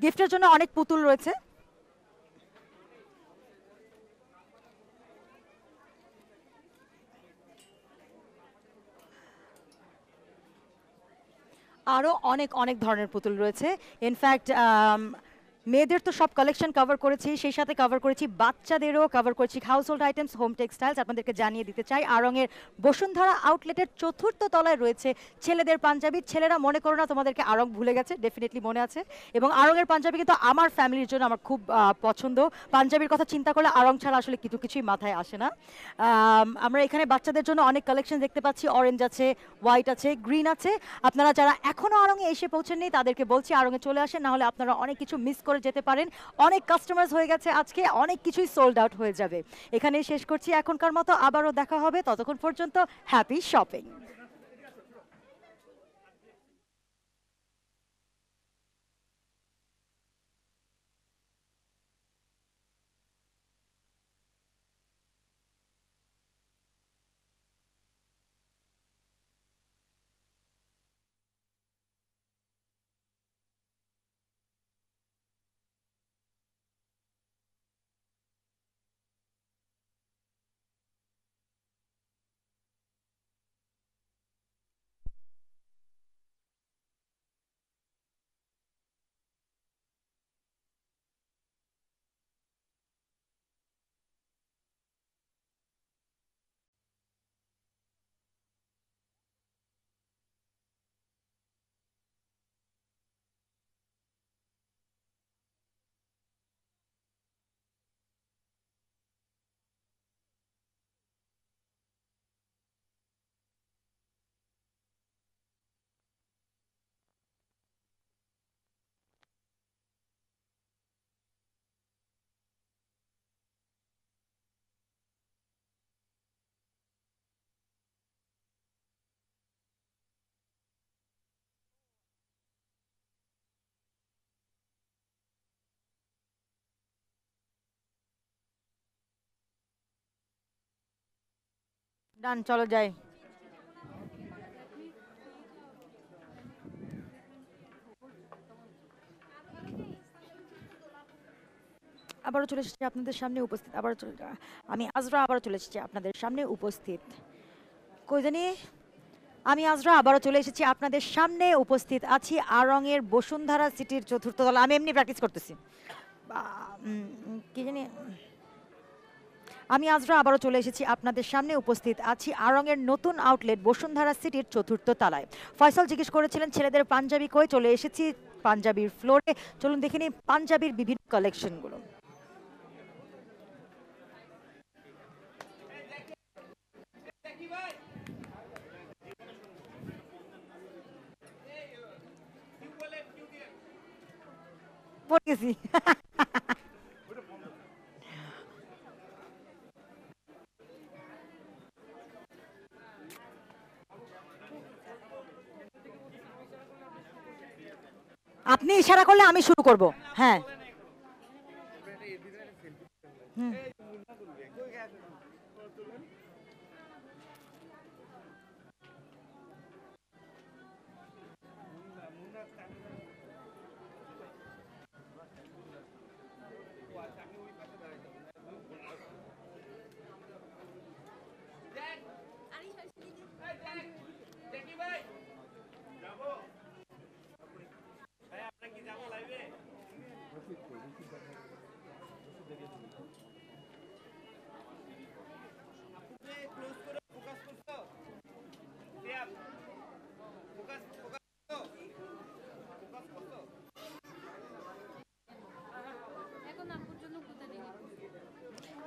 গিফটের জন্য অনেক পুতুল রয়েছে। আরও অনেক অনেক ধরনের পুতুল রয়েছে। ইনফ্যাক্ট মেয়েদের তো সব কালেকশন কভার করেছি, সেই সাথে কভার করেছি বাচ্চাদেরও, কভার করেছি house hold items, home textiles. আপনাদেরকে জানিয়ে দিতে চাই আড়ংয়ের বসুন্ধরা আউটলেটের 4র্থ তলায় রয়েছে ছেলেদের পাঞ্জাবি। ছেলেরা মনে করো না তোমাদেরকে আড়ং ভুলে গেছে, ডেফিনেটলি মনে আছে। এবং আড়ংয়ের পাঞ্জাবি কিন্তু আমার ফ্যামিলির জন্য আমার খুব পছন্দ। পাঞ্জাবির কথা চিন্তা করলে আড়ং ছাড়া আসলে কিছুই মাথায় আসে না। আমরা এখানে বাচ্চাদের জন্য অনেক কালেকশন দেখতে পাচ্ছি, অরেঞ্জ আছে, হোয়াইট আছে, গ্রিন আছে। আপনারা যারা এখনও আড়ংয়ে এসে পৌঁছেননি তাদেরকে বলছি আড়ংয়ে চলে আসেন, নাহলে আপনারা অনেক কিছু মিস করে যেতে পারেন। অনেক কাস্টমার্স হয়ে গেছে আজকে, অনেক কিছুই সোল্ড আউট হয়ে যাবে। এখানেই শেষ করছি এখনকার মতো, আবারও দেখা হবে, ততক্ষণ পর্যন্ত হ্যাপি শপিং। ডান, চলো যাই। আবারও চলে এসেছি আপনাদের সামনে উপস্থিত, আমি আজরা আবারও চলে এসেছি আপনাদের সামনে উপস্থিত। কই জানি, আমি আজরা আবারও চলে এসেছি আপনাদের সামনে উপস্থিত আছি আড়ংয়ের বসুন্ধরা সিটির চতুর্থ তলা। আমি এমনি প্র্যাকটিস করতেছি, কি জানি। আমি আজরা আবারও চলে এসেছি আপনাদের সামনে উপস্থিত আছি আড়ংয়ের নতুন আউটলেট বসুন্ধরা সিটির চতুর্থ তলায়। ফয়সাল জিজ্ঞেস করেছিলেন ছেলেদের পাঞ্জাবি কই, চলে এসেছি পাঞ্জাবির ফ্লোরে। চলুন দেখে নিই পাঞ্জাবির বিভিন্ন কালেকশনগুলো। পড়ে গেছি। আপনি ইশারা করলে আমি শুরু করব। হ্যাঁ, হুম।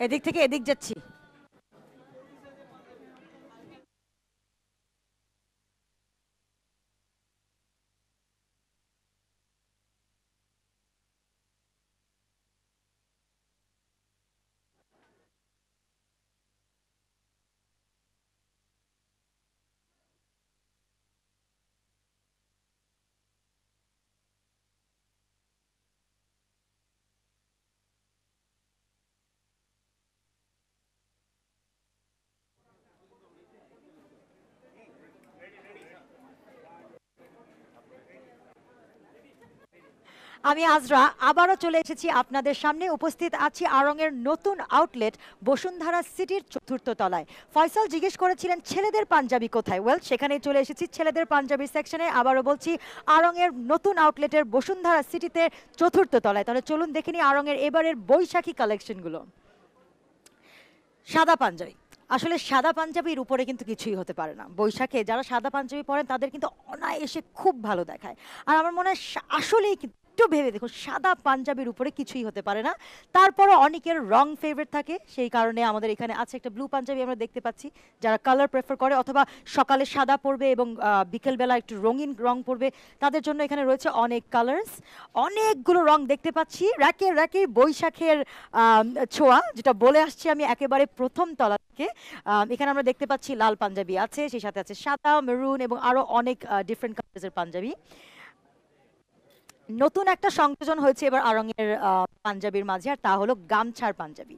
এদিক থেকে এদিক যাচ্ছি। আমি আজরা আবারও চলে এসেছি আপনাদের সামনে উপস্থিত আছি আড়ংয়ের নতুন আউটলেট বসুন্ধরা সিটির চতুর্থ তলায়। ফয়সাল জিজ্ঞেস করেছিলেন ছেলেদের পাঞ্জাবি কোথায়, ওয়েল সেখানেই চলে এসেছি ছেলেদের পাঞ্জাবির সেকশনে। আবারও বলছি আড়ংয়ের নতুন আউটলেটের বসুন্ধরা সিটিতে চতুর্থ তলায়। তাহলে চলুন দেখে নিই আড়ংয়ের এবারের বৈশাখী কালেকশনগুলো। সাদা পাঞ্জাবি, আসলে সাদা পাঞ্জাবির উপরে কিন্তু কিছুই হতে পারে না। বৈশাখে যারা সাদা পাঞ্জাবি পরেন তাদের কিন্তু অনায়াসে খুব ভালো দেখায়। আর আমার মনে হয় আসলেই একটু ভেবে দেখুন, সাদা পাঞ্জাবির উপরে কিছুই হতে পারে না। তারপরও অনেকের রং ফেভারিট থাকে, সেই কারণে আমাদের এখানে আছে একটা ব্লু পাঞ্জাবি আমরা দেখতে পাচ্ছি। যারা কালার প্রেফার করে অথবা সকালে সাদা পরবে এবং বিকেলবেলা একটু রঙিন রং পরবে, তাদের জন্য এখানে রয়েছে অনেক কালার্স, অনেকগুলো রং দেখতে পাচ্ছি। র্যাকে র্যাকে বৈশাখের ছোঁয়া, যেটা বলে আসছি আমি একেবারে প্রথম তলা থেকে। এখানে আমরা দেখতে পাচ্ছি লাল পাঞ্জাবি আছে, সেই সাথে আছে সাদা, মেরুন এবং আরো অনেক ডিফারেন্ট কালারের পাঞ্জাবি। নতুন একটা সংযোজন হয়েছে এবার আড়ংয়ের পাঞ্জাবির মাঝে, আর তা হলো গামছার পাঞ্জাবি।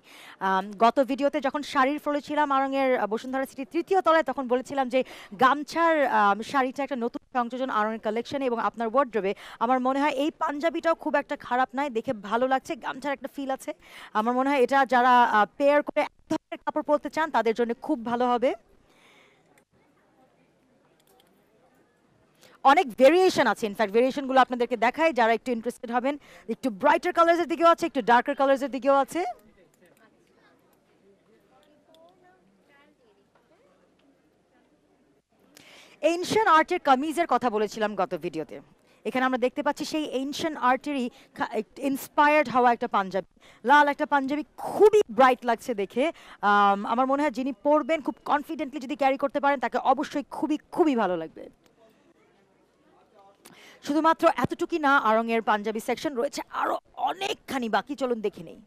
গত ভিডিওতে যখন শাড়ির ফ্লোরে ছিলাম আড়ংয়ের বসুন্ধরা সিটির তৃতীয় তলায়, তখন বলেছিলাম যে গামছার শাড়িটা একটা নতুন সংযোজন আড়ংয়ের কালেকশনে এবং আপনার ওয়ার্ড্রোবে। আমার মনে হয় এই পাঞ্জাবিটাও খুব একটা খারাপ নয়, দেখে ভালো লাগছে, গামছার একটা ফিল আছে। আমার মনে হয় এটা যারা পেয়ার করে এক ধরনের কাপড় পরতে চান তাদের জন্য খুব ভালো হবে। অনেক ভেরিয়েশন আছে, ইনফ্যাক্ট ভেরিয়েশনগুলো আপনাদেরকে দেখাই যারা একটু ইন্টারেস্টেড হবেন। একটু ব্রাইটার কালার্সের দিকেও আছে, একটু ডার্কার কালার্সের দিকেও আছে। এনশিয়েন্ট আর্টের কামিজের কথা বলেছিলাম গত ভিডিওতে। এখানে আমরা দেখতে পাচ্ছি সেই এনশিয়েন্ট আর্টেরই ইন্সপায়ার্ড হওয়া একটা পাঞ্জাবি, লাল একটা পাঞ্জাবি, খুবই ব্রাইট লাগছে দেখে। আমার মনে হয় যিনি পরবেন খুব কনফিডেন্টলি যদি ক্যারি করতে পারেন তাকে অবশ্যই খুবই খুবই ভালো লাগবে। শুধুমাত্র এতটুকুই না, আড়ংয়ের পাঞ্জাবি সেকশন রয়েছে আরো অনেকখানি বাকি, চলুন দেখে নেই।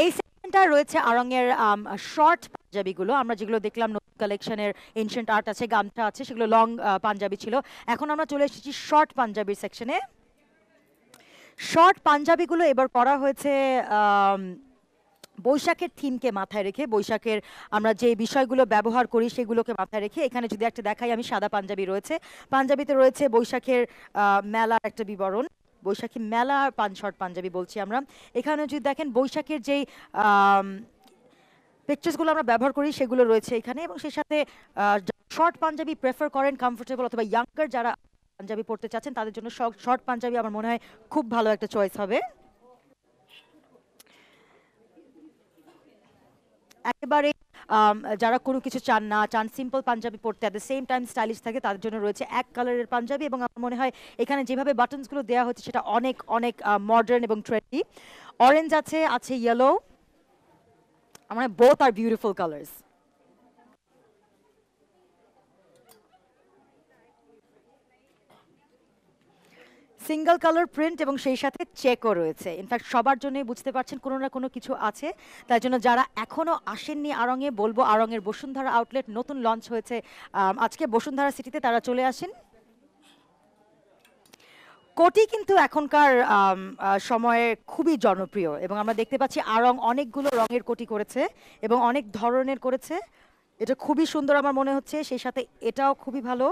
এই সেকশনটা রয়েছে আড়ংয়ের শর্ট পাঞ্জাবিগুলো, আমরা যেগুলো দেখলাম কালেকশনের এনশিয়েন্ট আর্ট আছে, গামছা আছে, সেগুলো লং পাঞ্জাবি ছিল। এখন আমরা চলে এসেছি শর্ট পাঞ্জাবির সেকশনে। শর্ট পাঞ্জাবিগুলো এবার করা হয়েছে বৈশাখের থিমকে মাথায় রেখে, বৈশাখের আমরা যে বিষয়গুলো ব্যবহার করি সেগুলোকে মাথায় রেখে। এখানে যদি একটা দেখাই আমি, সাদা পাঞ্জাবি রয়েছে, পাঞ্জাবিতে রয়েছে বৈশাখের মেলার একটা বিবরণ, বৈশাখী মেলা শর্ট পাঞ্জাবি বলছি আমরা। এখানে যদি দেখেন বৈশাখের যেই পিকচার্সগুলো আমরা ব্যবহার করি সেগুলো রয়েছে এখানে, এবং সেই সাথে শর্ট পাঞ্জাবি প্রেফার করেন, কমফোর্টেবল অথবা ইয়াঙ্গার যারা পাঞ্জাবি পড়তে চাচ্ছেন তাদের জন্য শর্ট পাঞ্জাবি আমার মনে হয় খুব ভালো একটা চয়েস হবে। একেবারে যারা কোনো কিছু চান না, চান সিম্পল পাঞ্জাবি পড়তে, at the same time stylish থাকে, তাদের জন্য রয়েছে এক কালারের পাঞ্জাবি। এবং আমার মনে হয় এখানে যেভাবে বাটনসগুলো দেওয়া হচ্ছে সেটা অনেক অনেক মডার্ন এবং ট্রেন্ডি। অরেঞ্জ আছে, আছে ইয়েলো, আমার both are beautiful colours. Single colour print এবং সেই সাথে চেকও রয়েছে। ইনফ্যাক্ট সবার জন্যই বুঝতে পারছেন কোনো না কোনো কিছু আছে। তাই জন্য যারা এখনও আসেননি আড়ংয়ে, বলবো আড়ংয়ের বসুন্ধরা আউটলেট নতুন লঞ্চ হয়েছে আজকে বসুন্ধরা সিটিতে, তারা চলে আসেন। কোটি কিন্তু এখনকার সময়ে খুবই জনপ্রিয়, এবং আমরা দেখতে পাচ্ছি আড়ং অনেকগুলো রঙের কোটি করেছে এবং অনেক ধরনের করেছে। এটা খুবই সুন্দর আমার মনে হচ্ছে, সেই সাথে এটাও খুবই ভালো।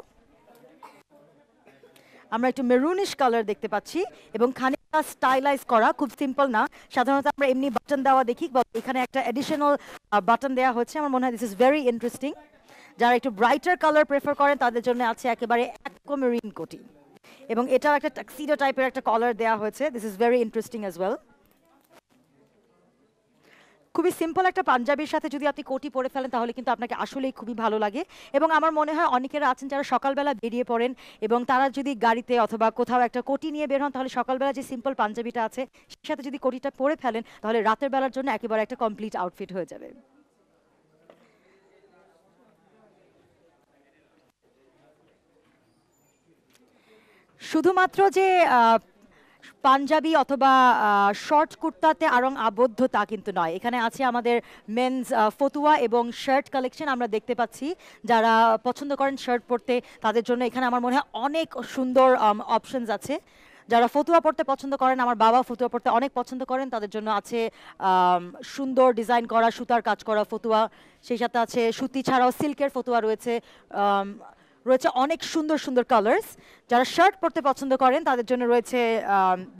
আমরা একটু মেরুনিশ কালার দেখতে পাচ্ছি এবং খানিকটা স্টাইলাইজ করা, খুব সিম্পল না। সাধারণত আমরা এমনি বাটন দেওয়া দেখি, এখানে একটা অ্যাডিশনাল বাটন দেওয়া হচ্ছে। আমার মনে হয় দিস ইজ ভেরি ইন্টারেস্টিং। যারা একটু ব্রাইটার কালার প্রেফার করেন তাদের জন্য আছে একেবারে অ্যাকোয়ামেরিন কোটি, এবং এটাও একটা টাক্সিডো টাইপের একটা কালার দেওয়া হয়েছে। This is very interesting as well. খুবই সিম্পল একটা পাঞ্জাবির সাথে যদি আপনি কোটি পরে ফেলেন তাহলে কিন্তু আপনাকে আসলেই খুবই ভালো লাগে। এবং আমার মনে হয় অনেকেরা আছেন যারা সকালবেলা বেরিয়ে পড়েন, এবং তারা যদি গাড়িতে অথবা কোথাও একটা কোটি নিয়ে বের হন, তাহলে সকালবেলা যে সিম্পল পাঞ্জাবিটা আছে সেই সাথে যদি কোটিটা পরে ফেলেন তাহলে রাতের বেলার জন্য একেবারে একটা কমপ্লিট আউটফিট হয়ে যাবে। শুধুমাত্র যে পাঞ্জাবি অথবা শর্ট কুর্তাতে আড়ং আবদ্ধ তা কিন্তু নয়, এখানে আছে আমাদের মেন্স ফতুয়া এবং শার্ট কালেকশন। আমরা দেখতে পাচ্ছি যারা পছন্দ করেন শার্ট পরতে তাদের জন্য এখানে আমার মনে হয় অনেক সুন্দর অপশনস আছে। যারা ফতুয়া পড়তে পছন্দ করেন, আমার বাবা ফতুয়া পড়তে অনেক পছন্দ করেন, তাদের জন্য আছে সুন্দর ডিজাইন করা সুতার কাজ করা ফতুয়া, সেই সাথে আছে সুতি ছাড়াও সিল্কের ফতুয়া রয়েছে, রয়েছে অনেক সুন্দর সুন্দর কালার্স। যারা শার্ট পরতে পছন্দ করেন তাদের জন্য রয়েছে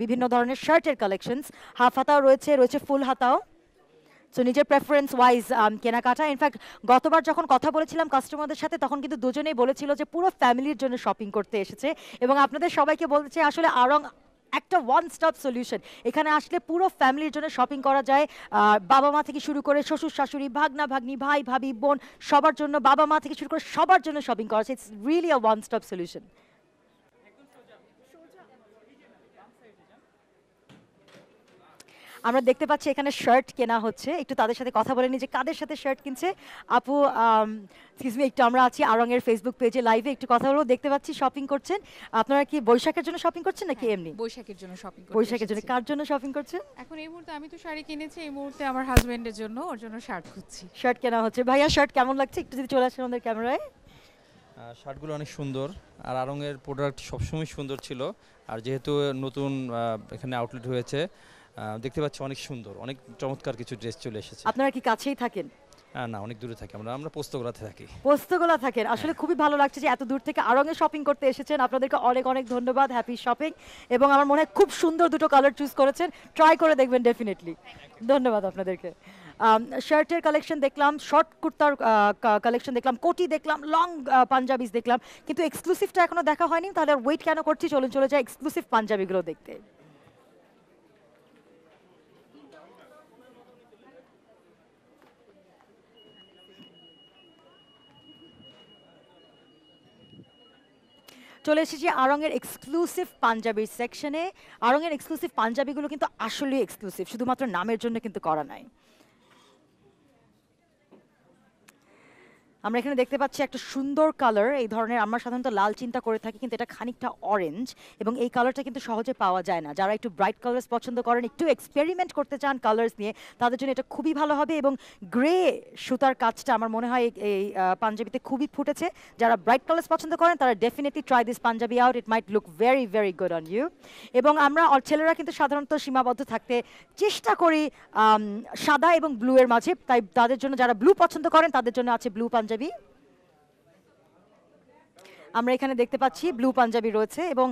বিভিন্ন ধরনের শার্টের কালেকশনস, হাফ হাতাও রয়েছে, রয়েছে ফুল হাতাও। সো নিজের প্রেফারেন্স ওয়াইজ কেনাকাটা। ইনফ্যাক্ট গতবার যখন কথা বলেছিলাম কাস্টমারদের সাথে তখন কিন্তু দুজনেই বলেছিল যে পুরো ফ্যামিলির জন্য শপিং করতে এসেছে, এবং আপনাদের সবাইকে বলতে চাই আসলে আড়ং একটা ওয়ান স্টপ সলিউশন। এখানে আসলে পুরো ফ্যামিলির জন্য শপিং করা যায়, বাবা মা থেকে শুরু করে শ্বশুর শাশুড়ি, ভাগনা ভাগ্নি, ভাই ভাবি, বোন, সবার জন্য, বাবা মা থেকে শুরু করে সবার জন্য শপিং করা যায়। It's really a one stop solution. আমরা দেখতে পাচ্ছি এখানে শার্ট কেনা হচ্ছে, একটু তাদের সাথে কথা বলে নি যে কাদের সাথে শার্ট কিনছে। আপু এক্সকিউজ মি, একটু আমরা আছি আড়ংয়ের ফেসবুক পেজে লাইভে, একটু কথা বলবো। দেখতে পাচ্ছি শপিং করছেন, আপনারা কি বৈশাখের জন্য শপিং করছেন নাকি এমনি? বৈশাখের জন্য শপিং করতে বৈশাখের জন্য। এসেছি। কার জন্য শপিং করছেন? এখন এই মুহূর্তে আমি তো শাড়ি কিনেছি, এই মুহূর্তে আমার হাজবেন্ডের জন্য, ওর জন্য শার্ট খুঁজছি। শার্ট কেনা হচ্ছে। ভাইয়া শার্ট কেমন লাগছে একটু যদি চলে আসেন আমাদের ক্যামেরায়। শার্টগুলো অনেক সুন্দর, আর আড়ংয়ের প্রোডাক্ট সবসময় সুন্দর ছিল, আর যেহেতু নতুন এখানে আউটলেট হয়েছে দেখতে পাচ্ছি অনেক সুন্দর, অনেক চমৎকার কিছু ড্রেস চলে এসেছে। আপনারা কি কাছেই থাকেন? না, অনেক দূরে থাকি, আমরা পোস্তগোলাতে থাকি। পোস্তগোলা থাকেন। আসলে খুবই ভালো লাগছে যে এত দূর থেকে আড়ংয়ে শপিং করতে এসেছেন, আপনাদেরকে অনেক অনেক ধন্যবাদ, হ্যাপি শপিং। এবং আমার মনে হয় খুব সুন্দর দুটো কালার চুজ করেছেন, ট্রাই করে দেখবেন ডেফিনেটলি। ধন্যবাদ আপনাদেরকে। শার্টের কালেকশন দেখলাম, শর্ট কুর্তার কালেকশন দেখলাম, কোটি দেখলাম, লং পাঞ্জাবিজ দেখলাম, কিন্তু এক্সক্লুসিভটা এখনো দেখা হয়নি। তাহলে ওয়েট কেন করছি, চলুন চলে যায় এক্সক্লুসিভ পাঞ্জাবিগুলো দেখতে। চলে এসেছি আড়ংয়ের এক্সক্লুসিভ পাঞ্জাবির সেকশনে। আড়ংয়ের এক্সক্লুসিভ পাঞ্জাবিগুলো কিন্তু আসলেই এক্সক্লুসিভ, শুধুমাত্র নামের জন্য কিন্তু করা নাই। আমরা এখানে দেখতে পাচ্ছি একটা সুন্দর কালার, এই ধরনের আমরা সাধারণত লাল চিন্তা করে থাকি, কিন্তু এটা খানিকটা অরেঞ্জ এবং এই কালারটা কিন্তু সহজে পাওয়া যায় না। যারা একটু ব্রাইট কালার্স পছন্দ করেন, একটু এক্সপেরিমেন্ট করতে চান কালার্স নিয়ে, তাদের জন্য এটা খুবই ভালো হবে। এবং গ্রে সুতার কাজটা আমার মনে হয় এই পাঞ্জাবিতে খুবই ফুটেছে। যারা ব্রাইট কালার্স পছন্দ করেন তারা definitely try this panjabi out, it might look very very good on you. এবং আমরা ছেলেরা কিন্তু সাধারণত সীমাবদ্ধ থাকতে চেষ্টা করি সাদা এবং ব্লু এর মাঝে, তাই তাদের জন্য যারা ব্লু পছন্দ করেন তাদের জন্য আছে ব্লু পাঞ্জাবি। আমরা এখানে দেখতে পাচ্ছি ব্লু পাঞ্জাবি রয়েছে এবং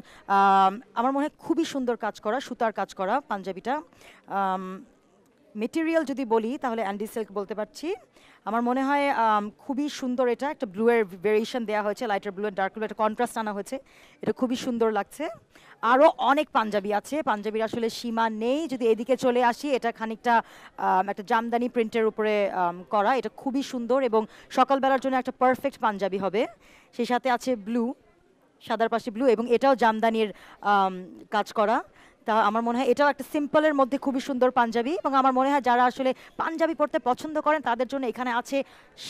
আমার মনে হয় খুবই সুন্দর কাজ করা, সুতার কাজ করা পাঞ্জাবিটা। মেটেরিয়াল যদি বলি তাহলে অ্যান্ডি সিল্ক বলতে পারছি। আমার মনে হয় খুবই সুন্দর, এটা একটা ব্লু এর ভেরিয়েশন দেওয়া হয়েছে, lighter blue and dark blue, একটা কন্ট্রাস্ট আনা হয়েছে, এটা খুবই সুন্দর লাগছে। আরও অনেক পাঞ্জাবি আছে, পাঞ্জাবির আসলে সীমা নেই। যদি এদিকে চলে আসি, এটা খানিকটা একটা জামদানি প্রিন্টের উপরে করা, এটা খুবই সুন্দর এবং সকালবেলার জন্য একটা পারফেক্ট পাঞ্জাবি হবে। সেই সাথে আছে ব্লু, সাদার পাশে ব্লু, এবং এটাও জামদানির কাজ করা। তা আমার মনে হয় এটাও একটা সিম্পলের মধ্যে খুবই সুন্দর পাঞ্জাবি। এবং আমার মনে হয় যারা আসলে পাঞ্জাবি পরতে পছন্দ করেন তাদের জন্য এখানে আছে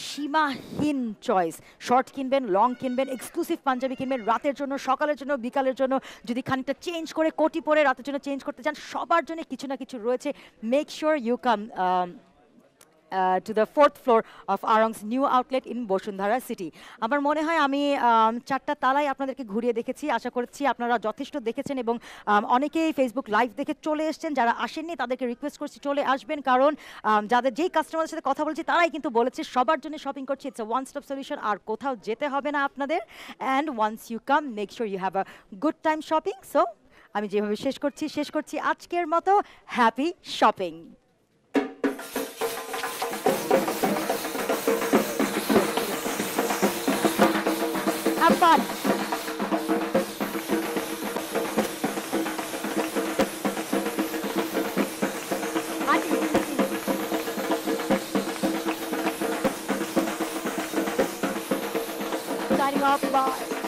সীমাহীন চয়েস। শর্ট কিনবেন, লং কিনবেন, এক্সক্লুসিভ পাঞ্জাবি কিনবেন, রাতের জন্য, সকালের জন্য, বিকালের জন্য, যদি খানিকটা চেঞ্জ করে কোটি পরে রাতের জন্য চেঞ্জ করতে চান, সবার জন্য কিছু না কিছু রয়েছে। Make sure you come to the 4th floor of Arong's new outlet in Bosundhara City. আমার মনে হয় আমি 4টা তালাই আপনাদেরকে ঘুরিয়ে দেখেছি, আশা করছি আপনারা যথেষ্ট দেখেছেন এবং অনেকেই ফেসবুক লাইভ দেখে চলে এসেছেন। যারা আসেননি তাদেরকে রিকোয়েস্ট করছি চলে আসবেন, কারণ যাদের যেই কাস্টমারের সাথে কথা বলছি তারাই কিন্তু বলেছে সবার জন্য শপিং করছি, it's a one stop solution, আর কোথাও যেতে হবে না আপনাদের। And once you come, make sure you have a good time shopping. So আমি যেভাবে শেষ করছি আজকের মতো, happy shopping. Have fun. Signing off. Bye.